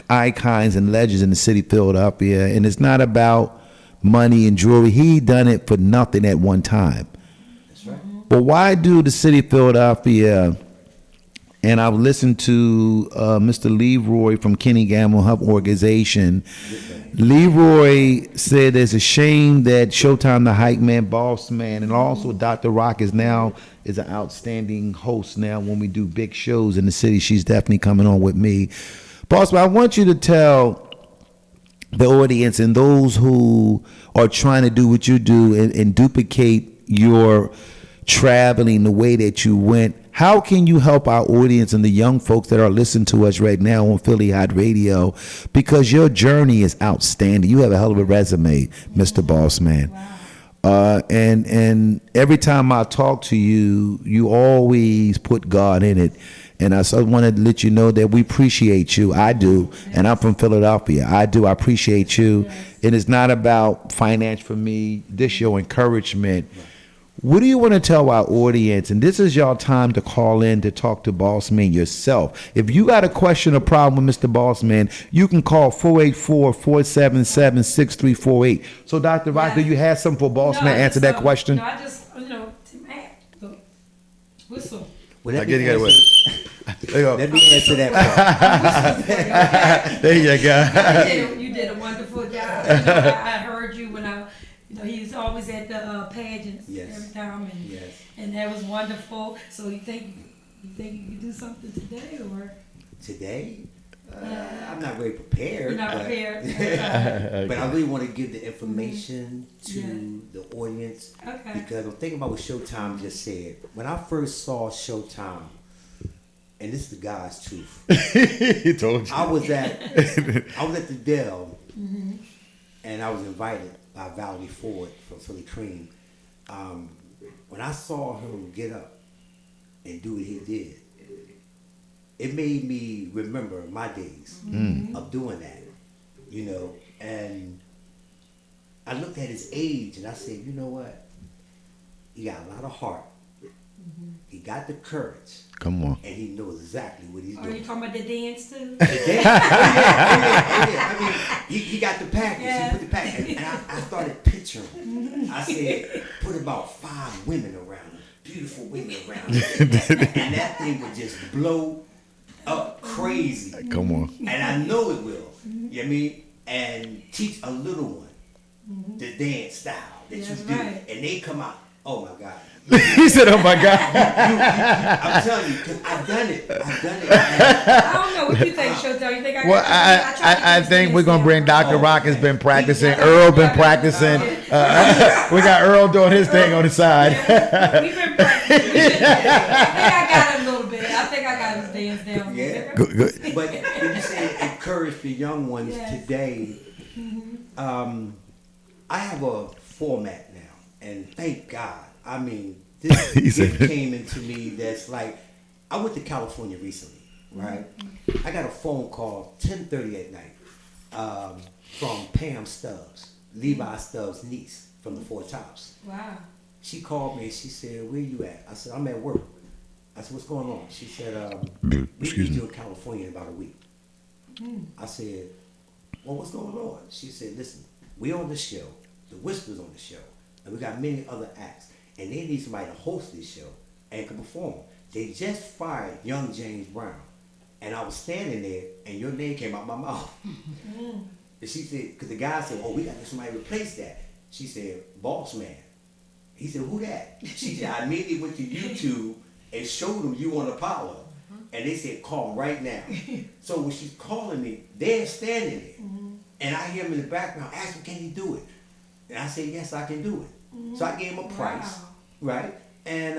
icons and legends in the city of Philadelphia. And it's not about money and jewelry. He done it for nothing at one time. That's right. But why do the city of Philadelphia, and I've listened to Mr. Leroy from Kenny Gamble Hub Organization. Leroy said it's a shame that Showtime, the Hype Man, Boss Man, and also Dr. Rock is an outstanding host now when we do big shows in the city. She's definitely coming on with me. Boss Man, I want you to tell the audience and those who are trying to do what you do and duplicate your traveling the way that you went, how can you help our audience and the young folks that are listening to us right now on Philly Hot Radio? Because your journey is outstanding. You have a hell of a resume, Mr. Bossman. Wow. And every time I talk to you, you always put God in it. And I so want to let you know that we appreciate you. I do. And I'm from Philadelphia. I do. I appreciate you. And it's not about finance for me. This your encouragement. What do you want to tell our audience? And this is your time to call in to talk to Bossman yourself. If you got a question or problem with Mr. Bossman, you can call 484-477-6348. So, Dr. Rock, do you have something for Bossman? Answer that question. No, I just, whistle. Well, let There me you go. let me answer that part. There you go. You did a wonderful job. I heard you when he's always at the pageants every time, and that was wonderful. So you think you can do something today or? Today? I'm not very prepared. You're not prepared. But I really want to give the information to the audience. Okay. Because I'm thinking about what Showtime just said. When I first saw Showtime, and this is the God's truth. He told you. I was at the Dell, and I was invited by Valerie Ford from Philly Cream. When I saw him get up and do what he did, it made me remember my days of doing that, and I looked at his age and I said, you know what? He got a lot of heart. He got the courage. Come on. And he knows exactly what he's doing. Are you talking about the dance too? I mean, he got the package. Yeah. He put the package. And I started picturing. I said, put about 5 women around him, beautiful women around him. And that thing would just blow up crazy. Come on. And I know it will. You know what I mean? And teach a little one the dance style that you do. Right. And they come out, oh my God. He said, oh my God. I'm telling you, because I've done it. I don't know what you think, Showtime. You think I? Well, I think we're gonna bring Dr. Rock has been practicing. Earl been practicing. We got Earl doing his thing on the side. We've been practicing. I think I got it a little bit. I think I got his dance down. Yeah. Good. But when you say encourage the young ones today, I have a format now, and thank God. I mean, this gift came into me that's like, I went to California recently, right? I got a phone call 10:30 at night from Pam Stubbs, Levi Stubbs' niece from the Four Tops. Wow. She called me and she said, where you at? I said, I'm at work. I said, what's going on? She said, we need you in California in about a week. I said, well, what's going on? She said, listen, we on the show, the Whispers on the show, and we got many other acts. And they need somebody to host this show and can perform. They just fired young James Brown. And I was standing there, and your name came out my mouth. And she said, because the guy said, oh, we got to get somebody to replace that. She said, Boss Man. He said, who that? She said, I immediately went to YouTube and showed them you on Apollo. And they said, call him right now. So when she's calling me, they're standing there. And I hear him in the background, ask him, can he do it? And I said, yes, I can do it. So I gave him a price, right? And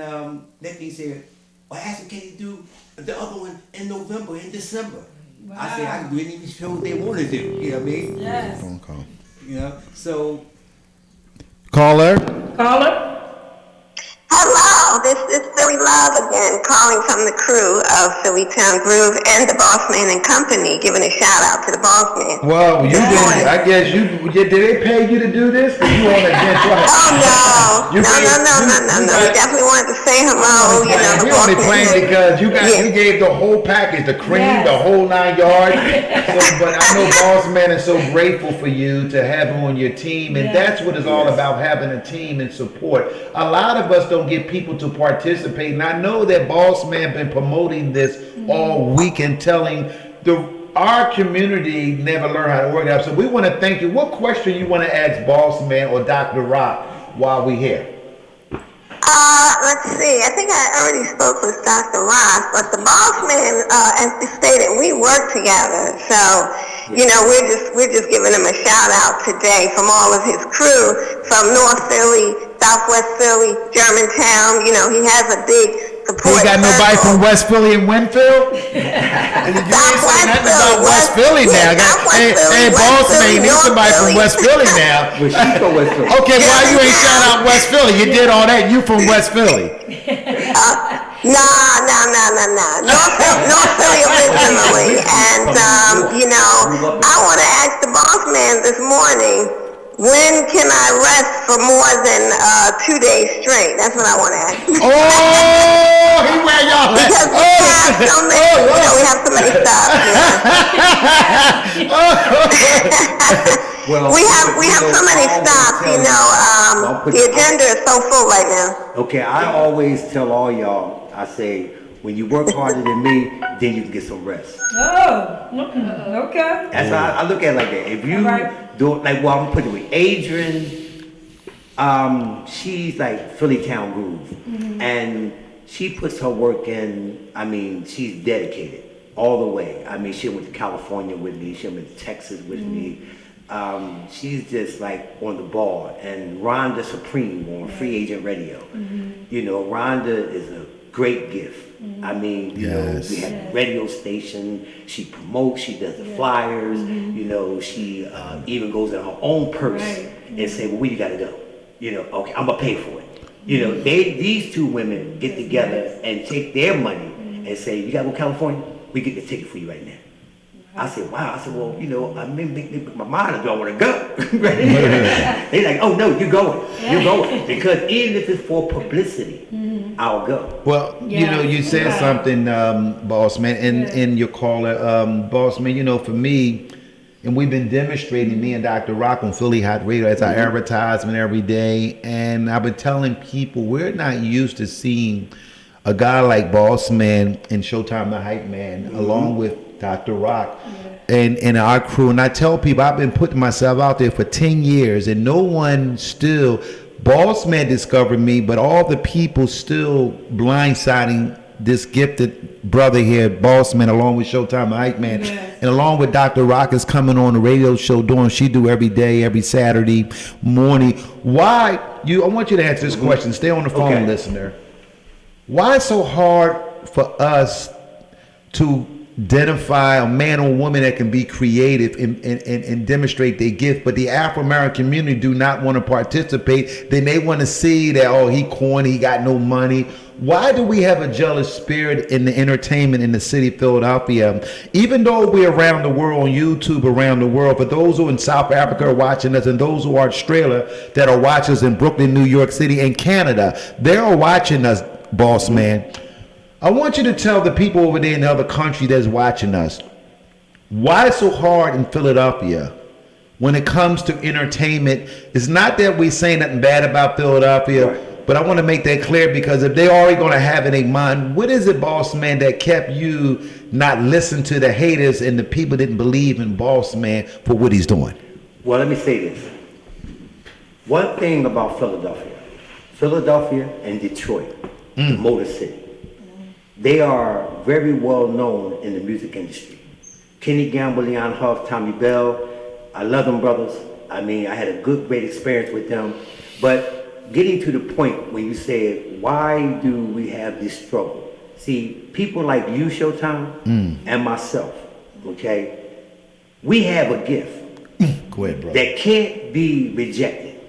that thing said, well, ask him, can he do the other one in November, in December? Wow. I said, I can do any show they want to do, you know what I mean? Yes. Phone call. You know, so. Caller. Caller. Hello, this is Philly again, calling from the crew of Philly Town Groove and the Boss Man and Company, giving a shout out to the Boss Man. Well, you did. I guess did they pay you to do this? You want to get Oh no, no. We definitely wanted to say hello. You know, the we Boss only Man. playing because you gave the whole package, the cream, the whole 9 yards. So, but I know Boss Man is so grateful for you to have him on your team, and that's what it's all about, having a team and support. A lot of us don't get people to participate, and I know that Boss Man been promoting this all week and telling our community never learn how to organize. So we want to thank you. What question you want to ask Boss Man or Dr. Rock while we here? Let's see. I think I already spoke with Dr. Ross, but the Boss Man, as we stated, we work together. So, you know, we're just giving him a shout out today from all of his crew from North Philly, Southwest Philly, Germantown. You know, he has a big support. You got nobody circle. from West Philly and Winfield? You ain't saying nothing about West Philly now. Hey, Boss Man, you need somebody from West Philly now. Well, she's from West Philly. Okay, why you ain't shout out West Philly? You did all that. You from West Philly. Nah. North Philly originally. And, you know, I want to ask the Boss Man this morning, when can I rest for more than 2 days straight? That's what I want to ask. Oh, he where y'all at? Because we have so many, you know, we have so many stuff. Well, We have so many stops, you know. The agenda is so full right now. Okay, I always tell all y'all, I say, when you work harder than me, then you can get some rest. Oh, okay. That's how I look at it like that. If you do like, well, I'm putting it with Adrian, she's like Philly Town Groove, and she puts her work in. I mean, she's dedicated all the way. I mean, she went to California with me. She went to Texas with me. She's just like on the ball. And Rhonda Supreme on Free Agent Radio. You know, Rhonda is a great gift. I mean, you know, we have a radio station. She promotes. She does the flyers. You know, she even goes in her own purse and say, "Well, where you got to go?" You know, okay, I'm gonna pay for it. You know, these two women get together and take their money and say, "You gotta go to California? We get the ticket for you right now." I said, wow. I said, well, you know, I make my mind up, do I want to go? They like, oh no, you're going. You're going. Because even if it's for publicity, I'll go. Well, you know, you said something, Boss Man, in your caller, Boss Man, you know, for me, and we've been demonstrating, me and Dr. Rock on Philly Hot Radio, as our advertisement every day, and I've been telling people we're not used to seeing a guy like Boss Man and Showtime the Hype Man, along with Dr. Rock and our crew. And I tell people, I've been putting myself out there for 10 years and no one still, Boss Man discovered me, but all the people still blindsiding this gifted brother here, Boss Man, along with Showtime the Hype Man, and along with Dr. Rock is coming on the radio show doing she do every day, every Saturday morning. Why I want you to answer this question. Stay on the phone, listener. Why it's so hard for us to identify a man or woman that can be creative and demonstrate their gift, but the Afro-American community do not want to participate? Then they want to see that, oh, he corny, he got no money. Why do we have a jealous spirit in the entertainment in the city of Philadelphia? Even though we're around the world on YouTube, around the world, for those who in South Africa are watching us and those who are Australia that are watching us in Brooklyn, New York City, and Canada, they are watching us, Boss Man. I want you to tell the people over there in the other country that's watching us, why it's so hard in Philadelphia when it comes to entertainment. It's not that we say nothing bad about Philadelphia, but I want to make that clear, because if they're already going to have in their mind, what is it, Boss Man, that kept you not listen to the haters and the people didn't believe in Boss Man for what he's doing? Well, let me say this. One thing about Philadelphia and Detroit, the Motor City, they are very well known in the music industry. Kenny Gamble, Leon Huff, Tommy Bell, I love them brothers. I mean, I had a great experience with them. But getting to the point when you said, why do we have this struggle? See, people like you, Showtime, and myself, okay, we have a gift Go ahead, bro. that can't be rejected.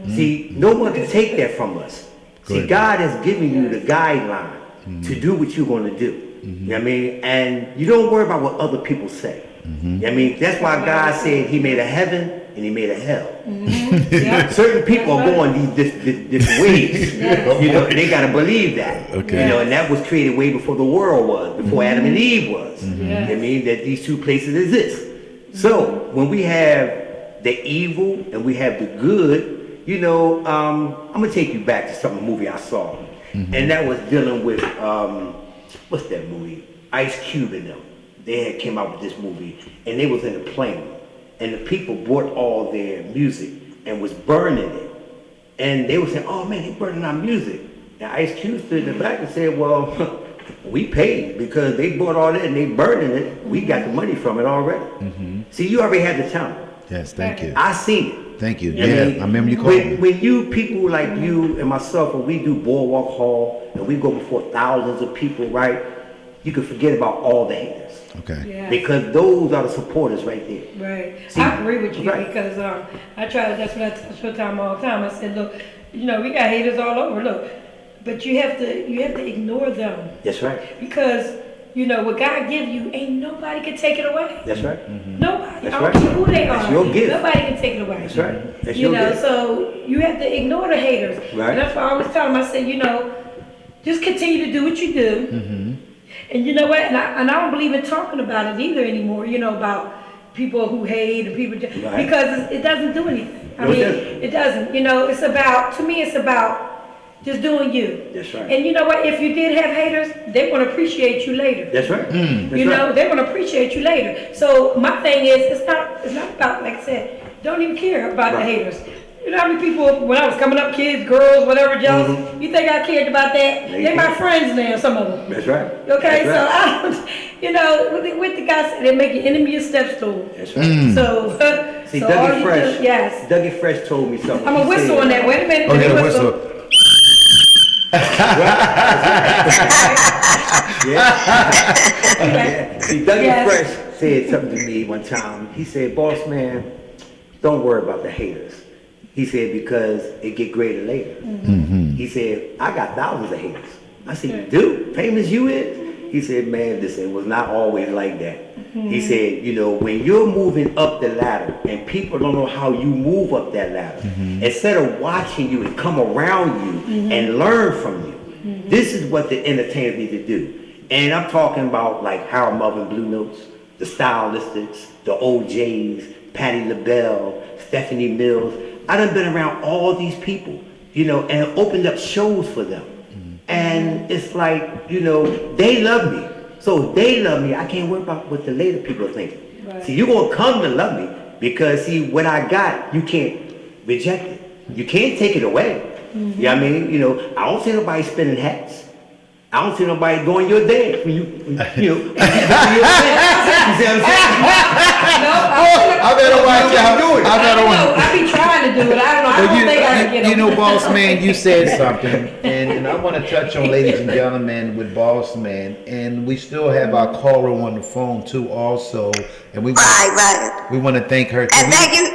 See, no one can take that from us. See, God has given you the guideline to do what you're going to do. You know what I mean? And you don't worry about what other people say. You know what I mean? That's why God said he made a heaven and he made a hell. Certain people are going these different ways. You know, and they got to believe that. Okay. You know, and that was created way before the world was, before Adam and Eve was. You know what I mean? That these two places exist. So when we have the evil and we have the good, you know, I'm gonna take you back to a movie I saw, and that was dealing with what's that movie? Ice Cube and them. They had came out with this movie, and they was in a plane, and the people brought all their music and was burning it, and they were saying, "Oh man, they burning our music." And Ice Cube stood in the back and said, "Well, we paid because they bought all that and they burning it. We got the money from it already." See, you already had the talent. Yes, thank you. I seen it. Thank you. You know what I mean? I remember you called me. When you people like you and myself, when we do Boardwalk Hall and we go before thousands of people, right? You can forget about all the haters. Okay. Yeah. Because those are the supporters right there. Right. See, I agree with you right. because I try. That's what I tell Showtime all the time. I said, look, you know, we got haters all over. Look, but you have to ignore them That's right. because you know what God give you, ain't nobody can take it away. That's right. Nobody. That's I don't right. care who they That's are. your gift. Nobody can take it away. That's right. That's You your know, gift. so you have to ignore the haters. Right. And that's why I always tell them. I say, you know, just continue to do what you do. And you know what? And I don't believe in talking about it either anymore. You know, about people who hate and people Right. because it doesn't do anything. I No, it mean, doesn't. it doesn't. You know, it's about to me. It's about just doing you. That's right. And you know what? If you did have haters, they want to appreciate you later. That's right. That's You know, right. they want to appreciate you later. So my thing is, it's not about, like I said, don't even care about the Right. haters. You know how many people, when I was coming up, kids, girls, whatever, jealous, you think I cared about that? No, you They're my can't. friends now, some of them. That's right. Okay, That's so right. I don't, you know, with the guy said, they make your enemy your step stool. That's right. So, See, so all Dougie you Fresh. do, yes. Dougie Fresh told me something. I'm He gonna whistle said- on that. Wait a minute. Oh, let me yeah, whistle. whistle. Yeah. See, Dougie Yes. Fresh said something to me one time. He said, "Boss man, don't worry about the haters." He said, "Because it get greater later." He said, "I got thousands of haters." I said, "You do? Famous you is?" He said, "Man, listen, it was not always like that." He said, "You know, when you're moving up the ladder and people don't know how you move up that ladder, instead of watching you and come around you and learn from you, this is what the entertainers need to do." And I'm talking about like Harold Melvin Blue Notes, the Stylistics, the OJs, Patti LaBelle, Stephanie Mills. I done been around all these people, you know, and opened up shows for them. And it's like, you know, they love me. So if they love me, I can't worry about what the later people are thinking. Right. See, you're going to come to love me because, see, what I got, you can't reject it. You can't take it away. You know what I mean? You know, I don't see nobody spinning hats. I don't see nobody doing your dance when you know, you see what I'm saying? I better watch out. I better watch. I be trying to do it. I don't know. I don't think I can get You know, over Boss Man, you said something, and I want to touch on, ladies and gentlemen, with Boss Man, and we still have our caller on the phone too, also, and we Right. we want to thank her. And thank you.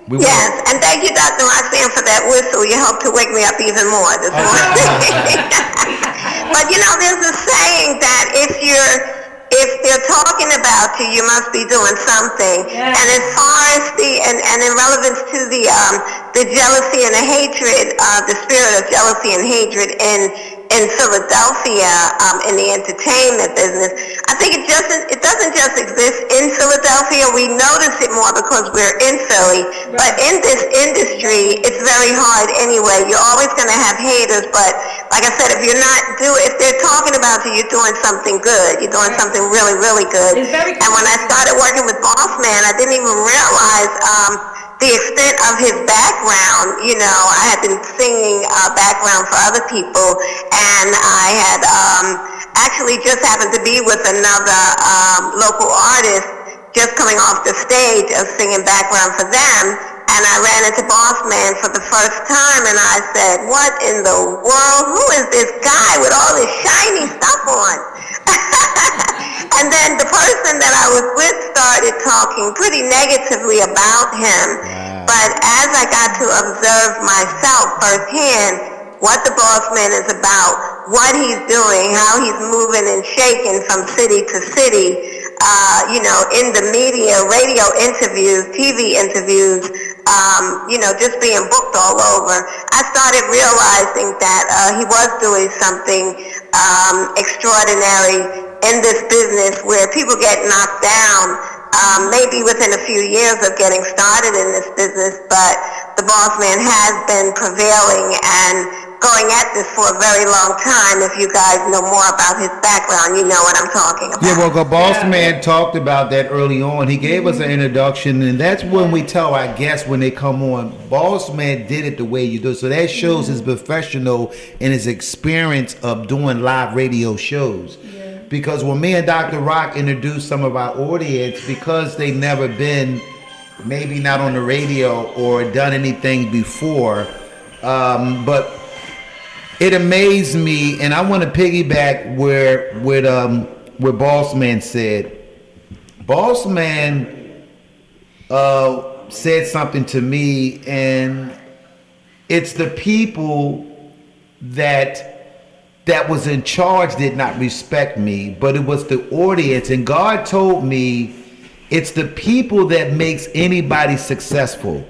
We Yes, and thank you, Dr. Roxanne, for that whistle. You helped to wake me up even more this morning. But you know, there's a saying that if they're talking about you, you must be doing something. Yes. And as far as and in relevance to the jealousy and the hatred, the spirit of jealousy and hatred in Philadelphia, in the entertainment business, I think it doesn't just exist in Philadelphia. We notice it more because we're in Philly, but in this industry, it's very hard anyway. You're always going to have haters, but like I said, if they're talking about you, you're doing something good. You're doing something really, really good. It's very And when I started working with Boss Man, I didn't even realize the extent of his background. You know, I had been singing background for other people, and I had actually just happened to be with another local artist just coming off the stage of singing background for them, and I ran into Boss Man for the first time, and I said, "What in the world? Who is this guy with all this shiny stuff on?" And then the person that I was with started talking pretty negatively about him. Wow. But as I got to observe myself firsthand, what the boss man is about, what he's doing, how he's moving and shaking from city to city, in the media, radio interviews, TV interviews, just being booked all over. I started realizing that he was doing something extraordinary in this business where people get knocked down maybe within a few years of getting started in this business, but the boss man has been prevailing and going at this for a very long time. If you guys know more about his background, you know what I'm talking about. Yeah, well, the boss man talked about that early on. He gave us an introduction, and that's when we tell our guests when they come on, boss man did it the way you do. So that shows his professional and his experience of doing live radio shows. Yeah. Because when me and Dr. Rock introduced some of our audience, because they never been, maybe not on the radio or done anything before, but it amazed me, and I want to piggyback where Boss Man said. Boss Man said something to me, and it's the people that was in charge did not respect me, but it was the audience. And God told me it's the people that makes anybody successful.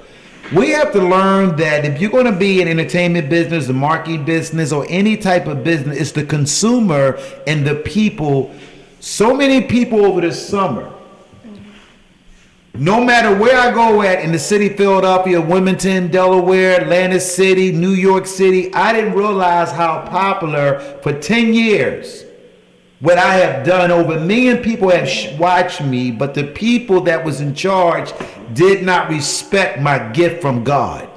We have to learn that if you're going to be in entertainment business, the marketing business, or any type of business, it's the consumer and the people. So many people over the summer, no matter where I go at in the city, Philadelphia, Wilmington, Delaware, Atlantic City, New York City, I didn't realize how popular for 10 years what I have done. Over 1 million people have watched me, but the people that was in charge did not respect my gift from God.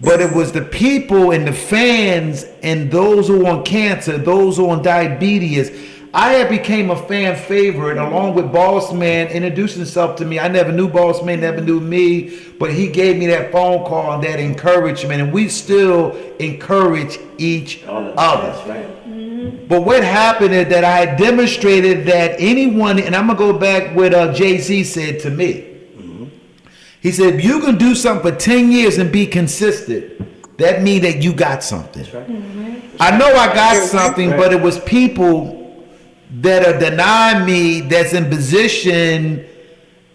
But it was the people and the fans and those who on cancer, those who on diabetes. I had became a fan favorite along with Boss Man introduced himself to me. I never knew Boss Man, never knew me, but he gave me that phone call and that encouragement, and we still encourage each other. That's right. But what happened is that I had demonstrated that anyone, and I'm going to go back what Jay-Z said to me. He said, if you can do something for 10 years and be consistent, that means that you got something. That's right. I know I got something, but it was people that are denying me that's in position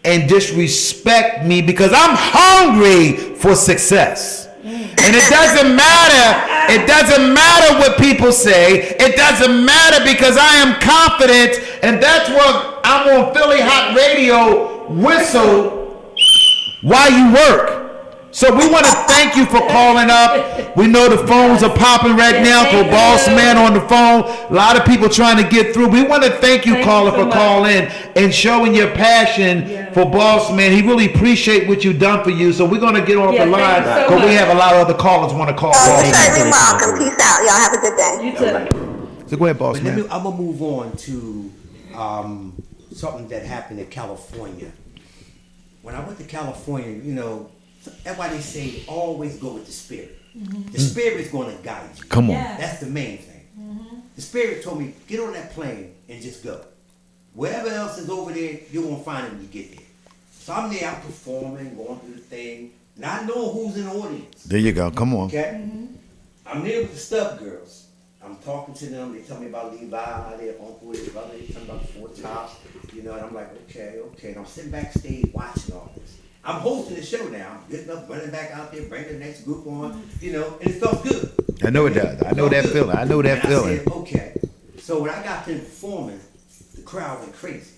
and disrespect me because I'm hungry for success. And it doesn't matter. It doesn't matter what people say. It doesn't matter because I am confident, and that's what I'm on Philly Hot Radio whistle while you work. So we want to thank you for calling up. We know the phones are popping right now for Boss Man on the phone. A lot of people trying to get through. We want to thank you, caller, for calling and showing your passion for Boss Man. He really appreciate what you've done for you. So we're going to get off the line because we have a lot of other callers want to call. Oh, you're welcome. Peace out. Y'all have a good day. You too. So go ahead, Boss Man. I'm going to move on to something that happened in California. When I went to California, that's why they say always go with the Spirit. The Spirit is going to guide you. Come on. Yeah. That's the main thing. The Spirit told me, get on that plane and just go. Whatever else is over there, you're going to find it when you get there. So I'm there, I'm performing, going through the thing, not knowing who's in the audience. There you go. Come on. Okay? I'm there with the Stub Girls. I'm talking to them. They tell me about Levi, their uncle, their brother. They tell me about Four Tops. And I'm like, okay. And I'm sitting backstage watching all this. I'm hosting the show now. I'm getting up, running back out there, bringing the next group on, and it felt good. I know it does. I know that feeling. I know that feeling. I said, okay. So when I got to performing, the crowd went crazy.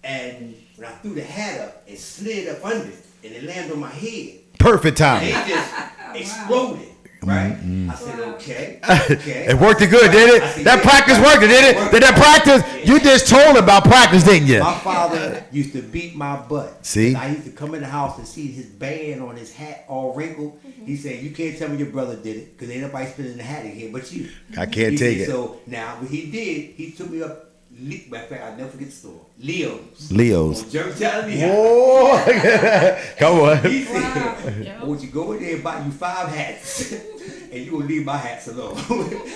And when I threw the hat up, it slid up under it, and it landed on my head. Perfect time. And it just exploded. Right? I said, okay. It worked good, did it? That practice worked, did it? Did that practice? You just told about practice, didn't you? My father used to beat my butt. See? I used to come in the house and see his band on his hat all wrinkled. He said, you can't tell me your brother did it because ain't nobody spinning the hat in here but you. I can't take it. So now what he did, he took me up. Matter of fact, I'll never forget the store. Leo's. On Germantown. Oh, come on. He said, I want you to go in there and buy you 5 hats. And you gonna leave my hats alone.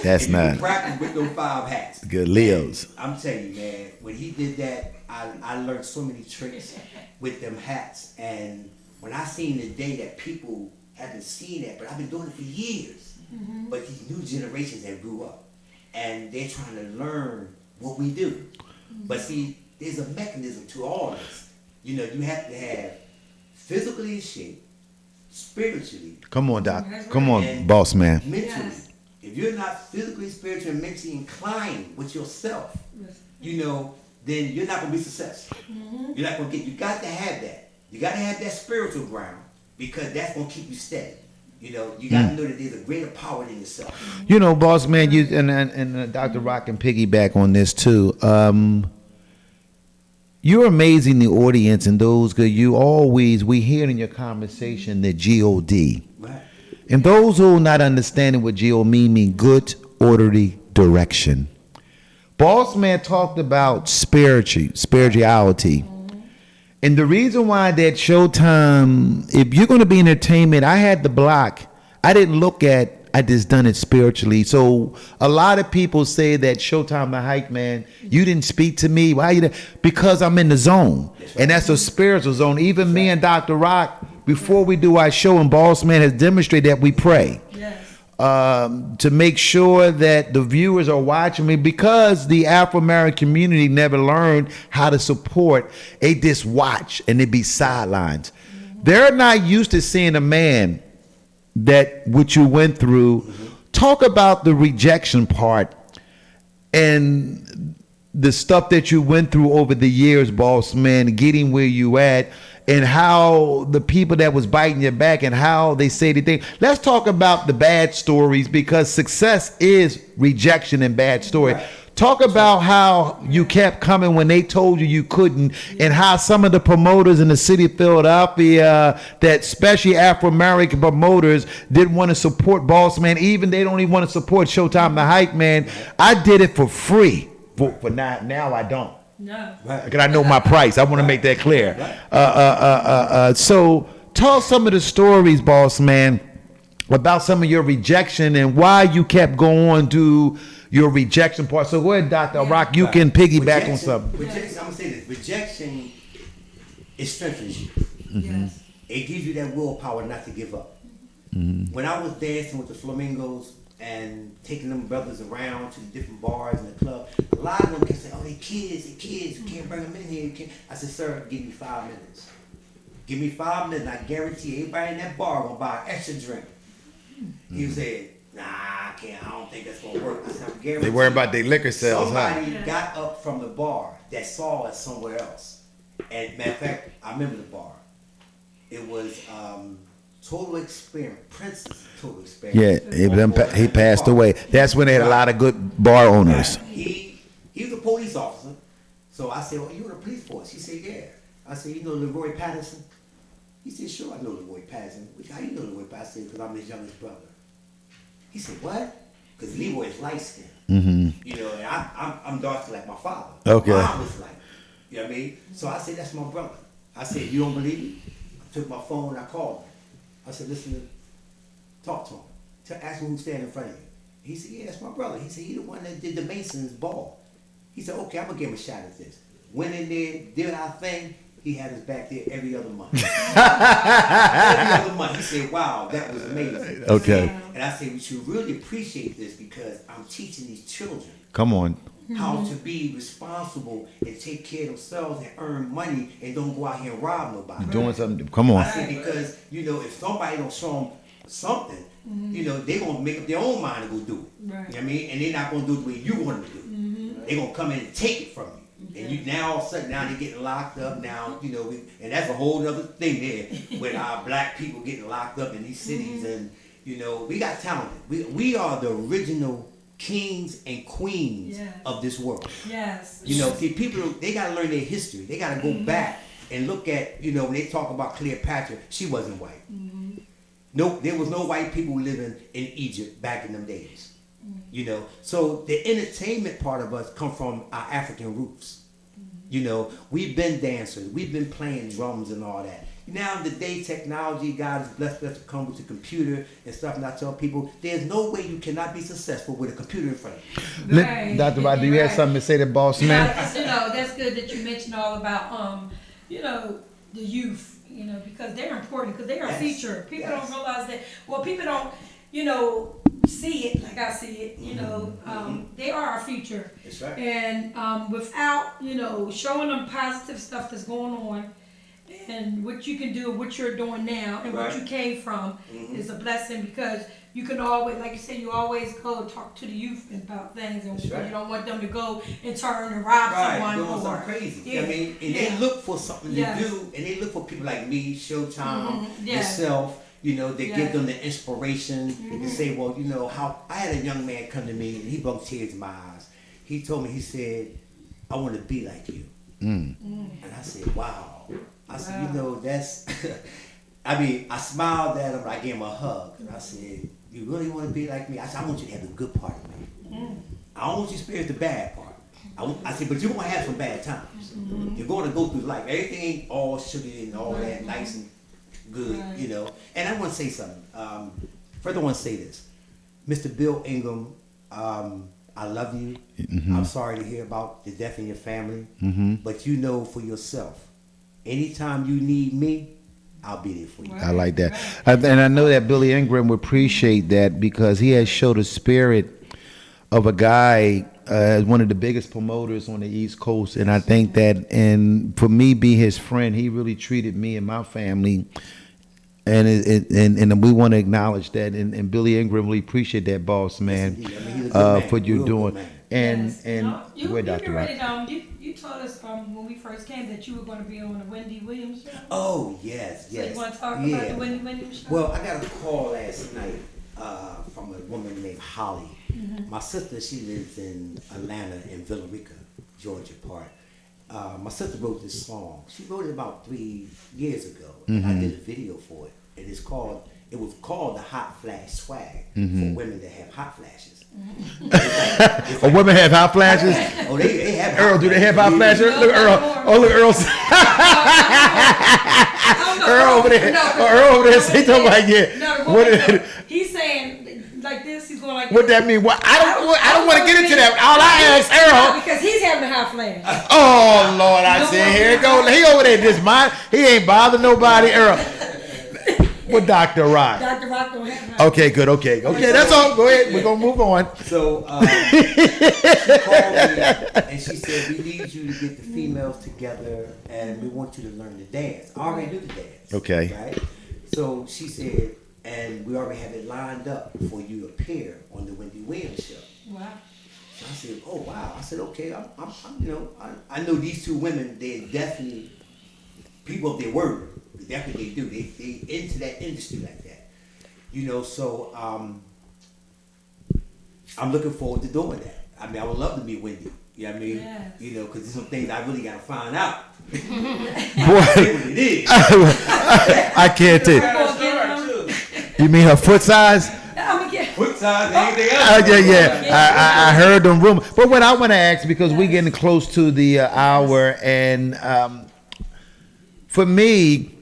That's and nice. You practice with those 5 hats. Good Leo's. And I'm telling you, man, when he did that, I learned so many tricks with them hats. And when I seen the day that people haven't seen that, but I've been doing it for years. But these new generations have grew up, and they're trying to learn what we do. But see, there's a mechanism to all this. You know, you have to have physically in shape, spiritually, Come on, Doc. Come on, boss man. mentally. Yes. If you're not physically, spiritually, and mentally inclined with yourself, you know, then you're not gonna be successful. You're not gonna get. You got to have that. You got to have that spiritual ground because that's gonna keep you steady. You know, you got to know that there's a greater power than yourself. You know, boss man, you and Dr. Rock can piggyback on this too. You're amazing, the audience and those good. We hear in your conversation that God. Right. And those who are not understanding what God mean good, orderly direction. Boss man talked about spirituality. And the reason why that Showtime, if you're going to be entertainment, I had the block. I didn't look at, I just done it spiritually. So a lot of people say that Showtime the Hype Man, you didn't speak to me. Why you? Because I'm in the zone. And that's a spiritual zone. Even me and Dr. Rock, before we do our show, and Boss Man has demonstrated that we pray. Yes. To make sure that the viewers are watching me, because the Afro-American community never learned how to support. They just watch and they be sidelines. They're not used to seeing a man that what you went through. Talk about the rejection part and the stuff that you went through over the years, boss man, getting where you at, and how the people that was biting your back and how they say the thing. Let's talk about the bad stories, because success is rejection and bad story. Right. Talk about how you kept coming when they told you couldn't, and how some of the promoters in the city of Philadelphia, that especially Afro-American promoters, didn't want to support Boss Man. Even they don't even want to support Showtime the Hype Man. I did it for free. For now I don't. No. Because I know my price. I want to make that clear. So tell some of the stories, Boss Man, about some of your rejection and why you kept going to your rejection part. So go ahead, Dr. Rock, you can piggyback on something. Rejection, I'm gonna say this. Rejection, it strengthens you. Yes. It gives you that willpower not to give up. When I was dancing with the Flamingos and taking them brothers around to the different bars and the club, a lot of them kept saying, "Oh, they kids, you can't bring them in here." You can't. I said, "Sir, give me 5 minutes. Give me 5 minutes, and I guarantee everybody in that bar gonna buy an extra drink." He said, "Nah, I can't. I don't think that's gonna work." I said, "I'm guaranteed." They worry about their liquor sales, huh? Somebody got up from the bar that saw us somewhere else. And matter of fact, I remember the bar. It was Total Experience, Prince's Total Experience. Yeah, he passed away. That's when they had a lot of good bar owners. He was a police officer. So I said, "Well, you in the police force?" He said, "Yeah." I said, "You know Leroy Patterson?" He said, "Sure, I know Leroy Patterson." How you know Leroy Patterson? I said, "Because I'm his youngest brother." He said, "What?" Because Leroy is light skinned. You know, and I'm dark like my father. Okay. My mom was light. You know what I mean? So I said, "That's my brother." I said, "You don't believe me?" I took my phone and I called him. I said, "Listen, talk to him. Ask him who's standing in front of you." He said, "Yeah, that's my brother." He said, "He the one that did the Masons ball." He said, "Okay, I'm gonna give him a shot at this." Went in there, did our thing. He had us back there every other month. Every other month. He said, "Wow, that was amazing." Okay. And I said, "We should really appreciate this because I'm teaching these children Come on. how to be responsible and take care of themselves and earn money and don't go out here and rob nobody." Doing something. Come on. I said, because, you know, if somebody don't show them something, you know, they're going to make up their own mind to go do it. Right. You know what I mean? And they're not going to do it the way you want them to do it. They're going to come in and take it from you. And you now all of a sudden now they're getting locked up now, you know, and that's a whole other thing there with our black people getting locked up in these cities. And, you know, we got talented. We are the original kings and queens of this world. Yes. You know, see, people, they got to learn their history. They got to go back and look at, you know, when they talk about Cleopatra, she wasn't white. No, there was no white people living in Egypt back in them days. You know, so the entertainment part of us come from our African roots. You know, we've been dancers, we've been playing drums and all that. Now today, technology, God has blessed us to come with the computer and stuff. And I tell people, there's no way you cannot be successful with a computer in front of you. Right. Dr. Rod, do you have something to say to Boss Man? You know, that's good that you mentioned all about, you know, the youth. you know, because they're important, because they are Yes. featured. People Yes. don't realize that. Well, people don't, you know, see it like I see it. You know, they are our future. That's right. And without, you know, showing them positive stuff that's going on, and what you can do, what you're doing now, and what Right. you came from, is a blessing, because you can always, like you said, you always go talk to the youth about things, and That's right. you don't want them to go and turn and rob Right, someone doing or something crazy. Yeah. I mean, and Yeah. they look for something Yes. to do, and they look for people like me, Showtime, Yes. yourself. You know, they Yes. give them the inspiration to say, well, you know, how I had a young man come to me, and he brought tears in my eyes. He told me, he said, I want to be like you. And I said, wow. I said, you know, that's, I mean, I smiled at him, I gave him a hug, and I said, you really want to be like me? I said, I want you to have the good part of me. I don't want you to experience the bad part. I said, but you're going to have some bad times. You're going to go through life. Everything ain't all sugar and all that nice and good, Right. you know. And I want to say something. First, I want to say this. Mr. Bill Ingram, I love you. I'm sorry to hear about the death in your family. But you know for yourself, anytime you need me, I'll be there for you. I like that. And I know that Billy Ingram would appreciate that, because he has showed a spirit of a guy, one of the biggest promoters on the East Coast. And I think that, and for me being his friend, he really treated me and my family. And we want to acknowledge that. And Billy Ingram really appreciate that, boss man, Yes, indeed. I mean, he's a good man, for you real good doing. man. And Yes. and No, you where get Dr. Rock? ready. You told us when we first came that you were going to be on the Wendy Williams show. Oh, yes, So yes. you want to talk Yeah. about the Wendy Williams show? Well, I got a call last night from a woman named Holly. My sister, she lives in Atlanta, in Villa Rica, Georgia part. My sister wrote this song. She wrote it about 3 years ago, and I did a video for it. And it was called the Hot Flash Swag for women that have hot flashes. Oh, women have hot flashes. Oh, they have. Earl, do they have hot flashes? Look, Earl. Oh, look, Earl. Earl over there. Earl over there. He talking about, yeah. No, What? he's saying like this. He's going like What this. that mean? What? I don't want to get into that. All I asked Earl. Because he's having a hot flash. Oh Lord, I said, here it go. He over there just mind. He ain't bothering nobody. Earl. With Dr. Rock. Dr. Rock don't have hot. Okay, good. Okay, that's all. Go ahead. We're gonna move on. So she called me and she said, we need you to get the females together and we want you to learn to dance. I already knew the dance. Okay. Right? So she said, and we already have it lined up for you to appear on the Wendy Williams show. Wow. So I said, oh wow. I said, okay, I'm you know, I know these two women, they're definitely people of their word. That's what they do. They into that industry like that. You know, so I'm looking forward to doing that. I mean, I would love to meet Wendy. You know what I mean? Yes. You know, because there's some things I really got to find out. Boy, What it is. I can't tell. Go get him. You mean her foot size? I'ma get- Foot size, anything else? Yeah. I heard them rumors. But what I want to ask, because we're getting close to the hour, and for me,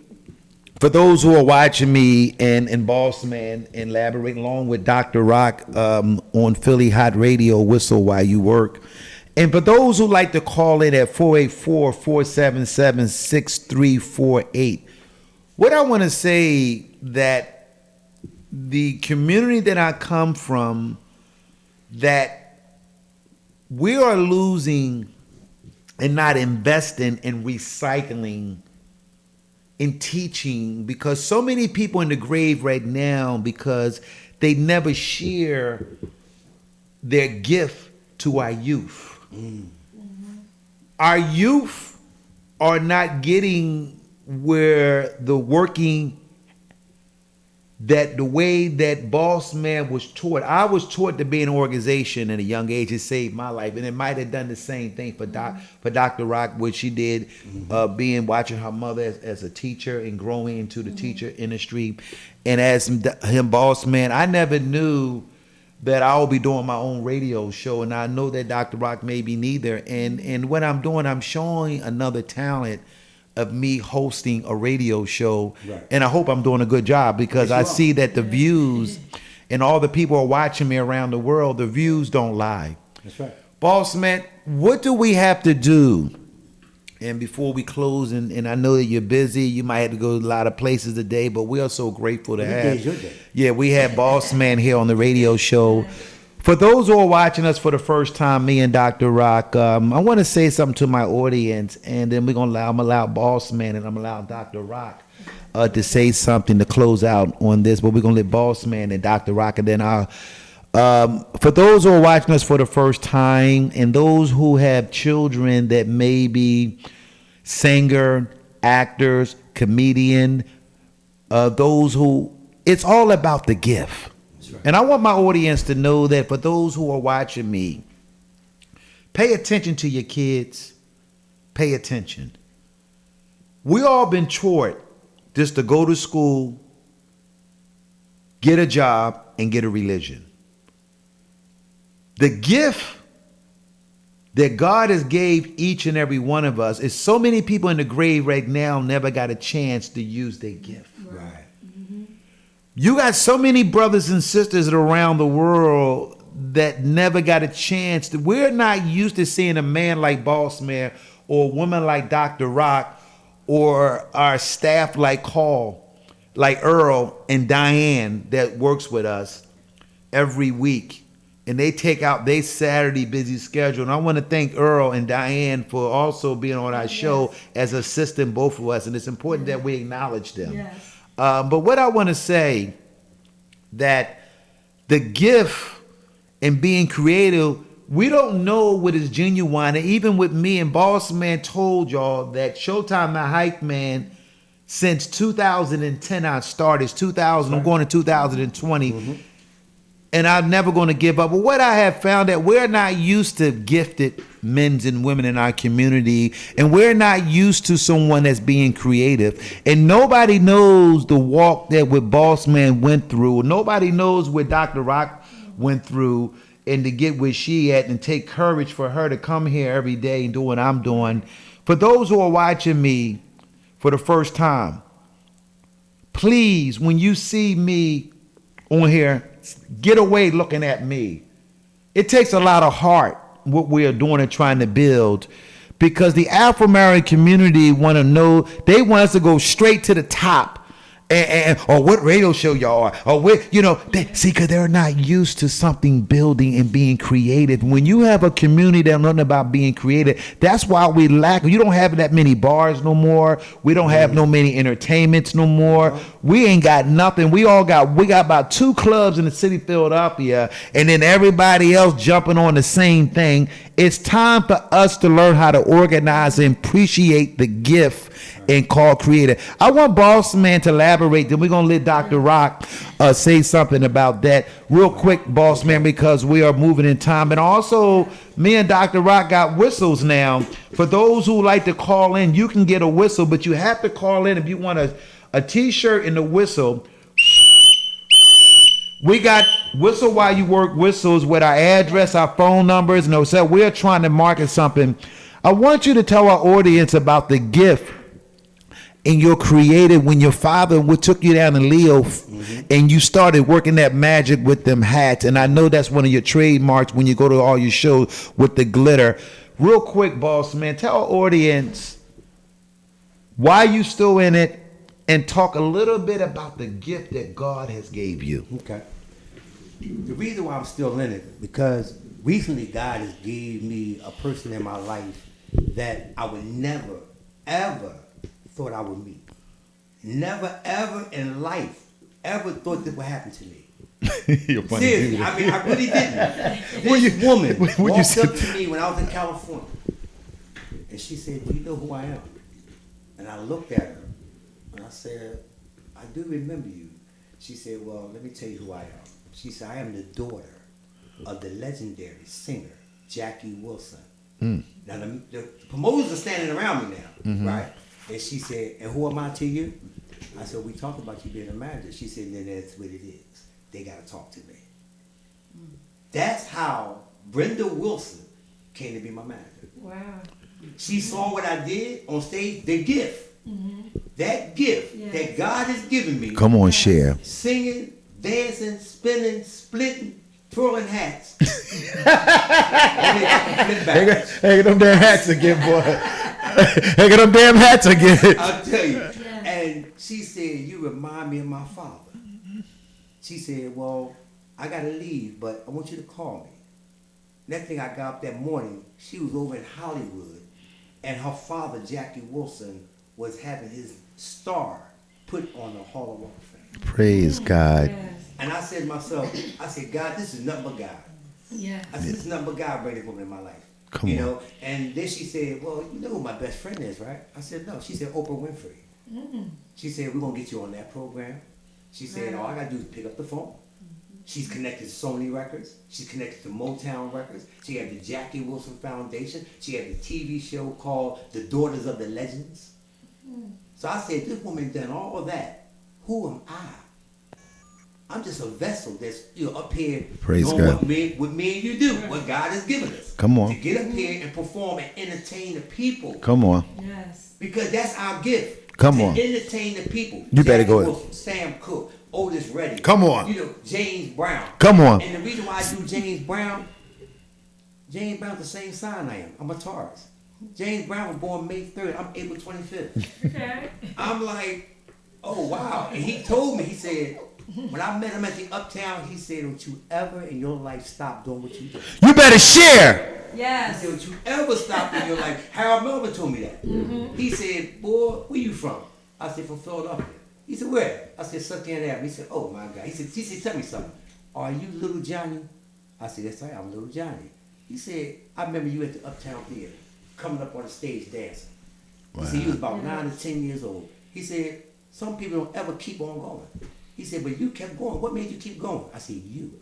for those who are watching me and Boss Man and elaborating along with Dr. Rock on Philly Hot Radio, Whistle While You Work. And for those who like to call in at 484-477-6348, what I want to say that the community that I come from, that we are losing and not investing in recycling, in teaching, because so many people in the grave right now because they never share their gift to our youth. Our youth are not getting where the working, that the way that Boss Man was taught. I was taught to be an organization at a young age. It saved my life, and it might have done the same thing for Dr. Rock, what she did, watching her mother as a teacher and growing into the teacher industry. And as him, Boss Man, I never knew that I'll be doing my own radio show, and I know that Dr. Rock may be neither. And what I'm doing, I'm showing another talent of me hosting a radio show, Right. and I hope I'm doing a good job, because I see that the views and all the people are watching me around the world, the views don't lie. That's right. Boss Man, what do we have to do And before we close, and I know that you're busy, you might have to go to a lot of places today, but we are so grateful to Every have. day is your day. Yeah, we had Boss Man here on the radio show. For those who are watching us for the first time, me and Dr. Rock, I want to say something to my audience, and then I'm allow Boss Man and I'm allow Dr. Rock to say something to close out on this. But we're gonna let Boss Man and Dr. Rock, and then I'll. For those who are watching us for the first time, and those who have children that may be singer, actors, comedian, those who, it's all about the gift. Right. And I want my audience to know that for those who are watching me, pay attention to your kids. Pay attention. We all been taught just to go to school, get a job, and get a religion. The gift that God has gave each and every one of us is so many people in the grave right now never got a chance to use their gift. Right. You got so many brothers and sisters around the world that never got a chance to. We're not used to seeing a man like Boss Man or a woman like Dr. Rock or our staff like Earl and Diane that works with us every week. And they take out their Saturday busy schedule. And I want to thank Earl and Diane for also being on our show as assisting both of us. And it's important that we acknowledge them. Yes. But what I want to say, that the gift and being creative, we don't know what is genuine. And even with me and Boss Man told y'all that Showtime the Hype Man, since 2010 I started, it's 2000, I'm going to 2020. And I'm never going to give up. But what I have found that we're not used to gifted men and women in our community, and we're not used to someone that's being creative. And nobody knows the walk that what Boss Man went through. Nobody knows what Dr. Rock went through, and to get where she at, and take courage for her to come here every day and do what I'm doing. For those who are watching me for the first time, please, when you see me on here, get away looking at me. It takes a lot of heart what we are doing and trying to build, because the Afro-American community want to know, they want us to go straight to the top. Or what radio show y'all are, or what, because they're not used to something building and being creative. When you have a community that knows about being creative, that's why we lack. You don't have that many bars no more. We don't have no many entertainments no more. We ain't got nothing. We got about 2 clubs in the city of Philadelphia, and then everybody else jumping on the same thing. It's time for us to learn how to organize and appreciate the gift and call creative. I want Boss Man to elaborate, then we're going to let Dr. Rock say something about that real quick, Boss Man, because we are moving in time. And also, me and Dr. Rock got whistles now. For those who like to call in, you can get a whistle, but you have to call in if you want a t-shirt and a whistle. We got Whistle While You Work whistles with our address, our phone numbers, and so we're trying to market something. I want you to tell our audience about the gift and your creative when your father took you down to Leo, and you started working that magic with them hats. And I know that's one of your trademarks when you go to all your shows with the glitter. Real quick, Boss Man, tell our audience why you still in it, and talk a little bit about the gift that God has gave you. Okay. The reason why I'm still in it, because recently God has gave me a person in my life that I would never, ever thought I would meet. Never, ever in life, ever thought this would happen to me. You're funny. Seriously, I mean, I really didn't. This woman walked up to me when I was in California, and she said, "Do you know who I am?" And I looked at her, and I said, "I do remember you." She said, "Well, let me tell you who I am." She said, "I am the daughter of the legendary singer, Jackie Wilson." Now, the promoters are standing around me now, right? And she said, "And who am I to you?" I said, "We talked about you being a manager." She said, "Then that's what it is. They got to talk to me." That's how Brenda Wilson came to be my manager. Wow. She saw what I did on stage, the gift. That gift that God has given me. Come on, share. Singing, dancing, spinning, splitting, twirling hats. Hey, them damn hats again, boy. Look at them damn hats again. I'll tell you. And she said, you remind me of my father. She said, well, I got to leave, but I want you to call me. Next thing I got up that morning, she was over in Hollywood, and her father, Jackie Wilson, was having his star put on the Hall of Walk of Fame. Praise God. And I said to myself, I said, God, this is nothing but God. Yeah. I said, this is nothing but God bringing this woman in my life. Come you on. know? And then she said, well, you know who my best friend is, right? I said, no. She said, Oprah Winfrey. She said, we're going to get you on that program. She said, all I got to do is pick up the phone. She's connected to Sony Records. She's connected to Motown Records. She had the Jackie Wilson Foundation. She had the TV show called The Daughters of the Legends. So I said, this woman done all that. Who am I? I'm just a vessel that's up here Praise doing God. what me and you do, what God has given us. Come on. To get up here and perform and entertain the people. Come on. Yes. Because that's our gift. Come to on. entertain the people. You better Jackie go ahead. Wilson, Sam Cooke, Otis Redding. Come on. You know, James Brown. Come on. And the reason why I do James Brown's the same sign I am. I'm a Taurus. James Brown was born May 3rd. I'm April 25th. Okay. I'm like, oh, wow. And he told me, he said, when I met him at the Uptown, he said, don't you ever in your life stop doing what you do. You better share. He Yes. said, don't you ever stop in your life. Harold Melvin told me that. He said, boy, where you from? I said, from Philadelphia. He said, where? I said, Susquehanna Avenue. He said, oh, my God. He said, tell me something. Are you Little Johnny? I said, yes, I am Little Johnny. He said, I remember you at the Uptown Theater, coming up on the stage dancing. He said, you was about 9 to 10 years old. He said, some people don't ever keep on going. He said, but you kept going. What made you keep going? I said, you.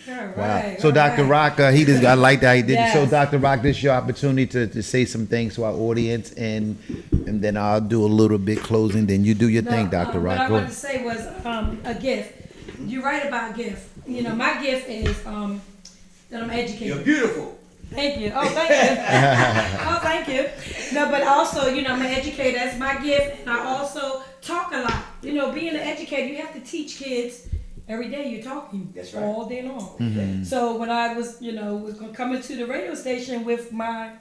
All Wow. right. So, all Dr. right. Rock, I like that he did. Yes. So, Dr. Rock, this is your opportunity to say some things to our audience, and then I'll do a little bit closing. Then you do your thing, Dr. What Rock. I Go wanted to ahead. say was a gift. You're right about gift. You know, my gift is that I'm educated. You're beautiful. Thank you. Oh, thank you. Oh, thank you. No, but also, you know, I'm an educator. That's my gift. And I also talk a lot. You know, being an educator, you have to teach kids every day. You're talking That's right. all day long. Mm-hmm. So when I was, you know, was going to come into the radio station with my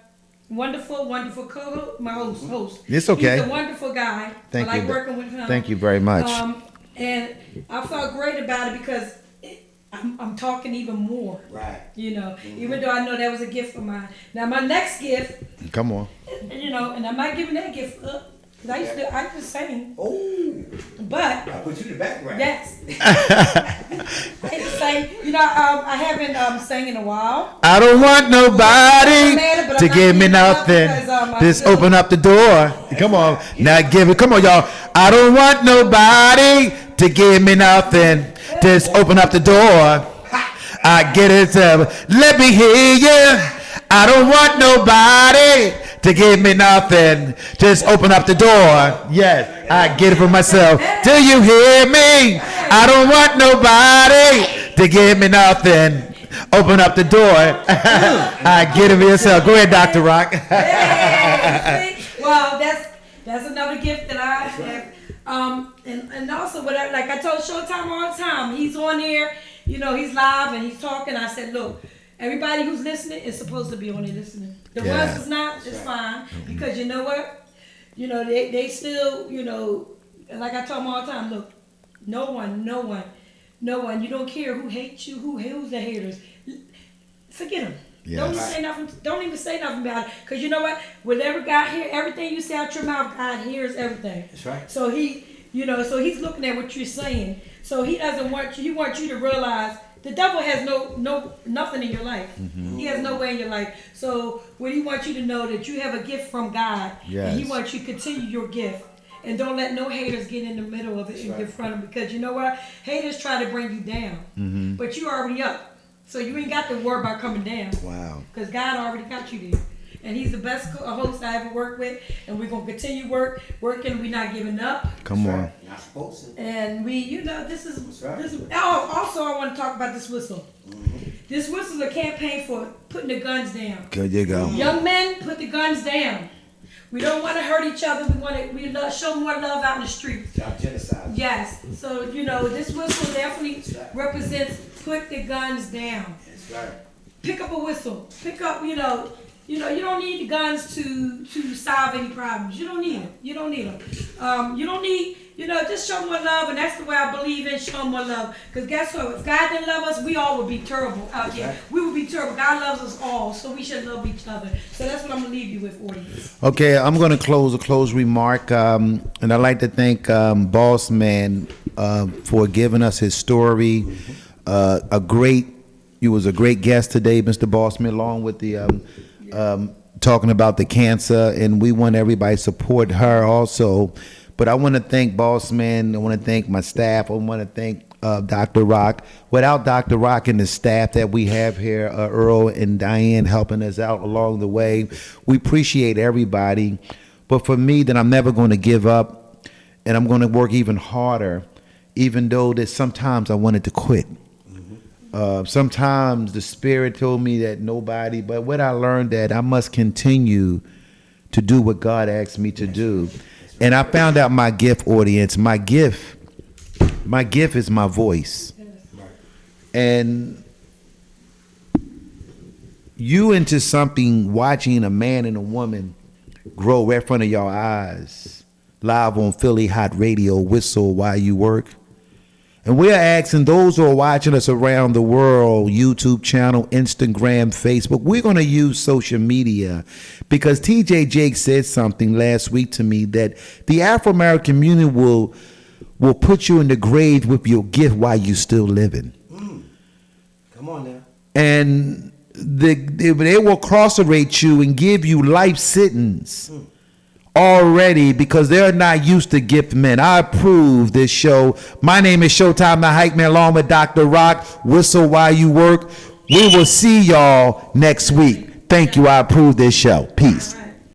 wonderful, wonderful co-host, my host. It's okay. He's a wonderful guy. Thank I like you. working with him. Thank you very much. And I felt great about it because I'm talking even more. Right. You know, even though I know that was a gift of mine. Now my next gift, Come on. you know, and I'm not giving that gift up. Cause I used to sing, Oh, but I put you in the background. yes, I used to sing. You know, I haven't sang in a while. I don't want nobody But to I'm give me not giving nothing. it up because, Just I open up the door. Come on. Now give it. Come on, y'all. I don't want nobody to give me nothing. Just open up the door. I get it. Let me hear you. I don't want nobody to give me nothing. Just open up the door. Yes, I get it for myself. Do you hear me? I don't want nobody to give me nothing. Open up the door. I get it for yourself. Go ahead, Dr. Rock. Hey, see? Well, that's another gift that I have. And also, what like I told Showtime all the time, he's on here, you know, he's live and he's talking. I said, look, everybody who's listening is supposed to be on there listening. The Yeah. ones who's not, it's fine. Because you know what? You know, they still, you know, like I told them all the time, look, no one, you don't care who hates you, who's the haters. Forget them. Yes. Don't even say nothing about it. Because you know what? Whatever God hears, everything you say out your mouth, God hears everything. That's right. So he's looking at what you're saying. So he doesn't want you. He wants you to realize the devil has nothing in your life. Mm-hmm. He has no way in your life. So what he wants you to know that you have a gift from God, and he Yes. wants you to continue your gift. And don't let no haters get in the middle of it and get in front of them. Because you know what? Haters try to bring you down. Mm-hmm. But you already up. So you ain't got to worry about coming down. Wow. Because God already got you there. And he's the best host I ever worked with. And we're going to continue working. We're not giving up. Come on. Not supposed to. And we, you know, this is. That's right. Also, I want to talk about this whistle. This whistle is a campaign for putting the guns down. There you go. Young men, put the guns down. We don't want to hurt each other. We show more love out in the streets. Stop genocide. Yes. So, you know, this whistle definitely That's right. represents put the guns down. That's right. Pick up a whistle. Pick up, you know, You know, you don't need the guns to solve any problems. You don't need it. You don't need them. You don't need, just show more love, and that's the way I believe in, show more love. Because guess what? If God didn't love us, we all would be terrible out here. We would be terrible. God loves us all, so we should love each other. So that's what I'm going to leave you with, audience. Okay, I'm going to close a close remark, and I'd like to thank Boss Man for giving us his story. You was a great guest today, Mr. Bossman, along with the talking about the cancer, and we want everybody to support her also. But I want to thank Bossman. I want to thank my staff. I want to thank Dr. Rock. Without Dr. Rock and the staff that we have here, Earl and Diane helping us out along the way, we appreciate everybody. But for me, that I'm never going to give up, and I'm going to work even harder, even though that sometimes I wanted to quit. Sometimes the Spirit told me that nobody, but what I learned that I must continue to do what God asked me to do. And I found out my gift, audience. My gift is my voice. And you into something, watching a man and a woman grow right in front of your eyes, live on Philly Hot Radio, Whistle While You Work. And we're asking those who are watching us around the world, YouTube channel, Instagram, Facebook, we're going to use social media because TJ Jake said something last week to me that the Afro-American community will put you in the grave with your gift while you're still living. Come on now. And they will incarcerate you and give you life sentence. Already, because they're not used to gift men. I approve this show. My name is Showtime the Hype Man, along with Dr. Rock. Whistle While You Work. We will see y'all next week. Thank you. I approve this show. Peace.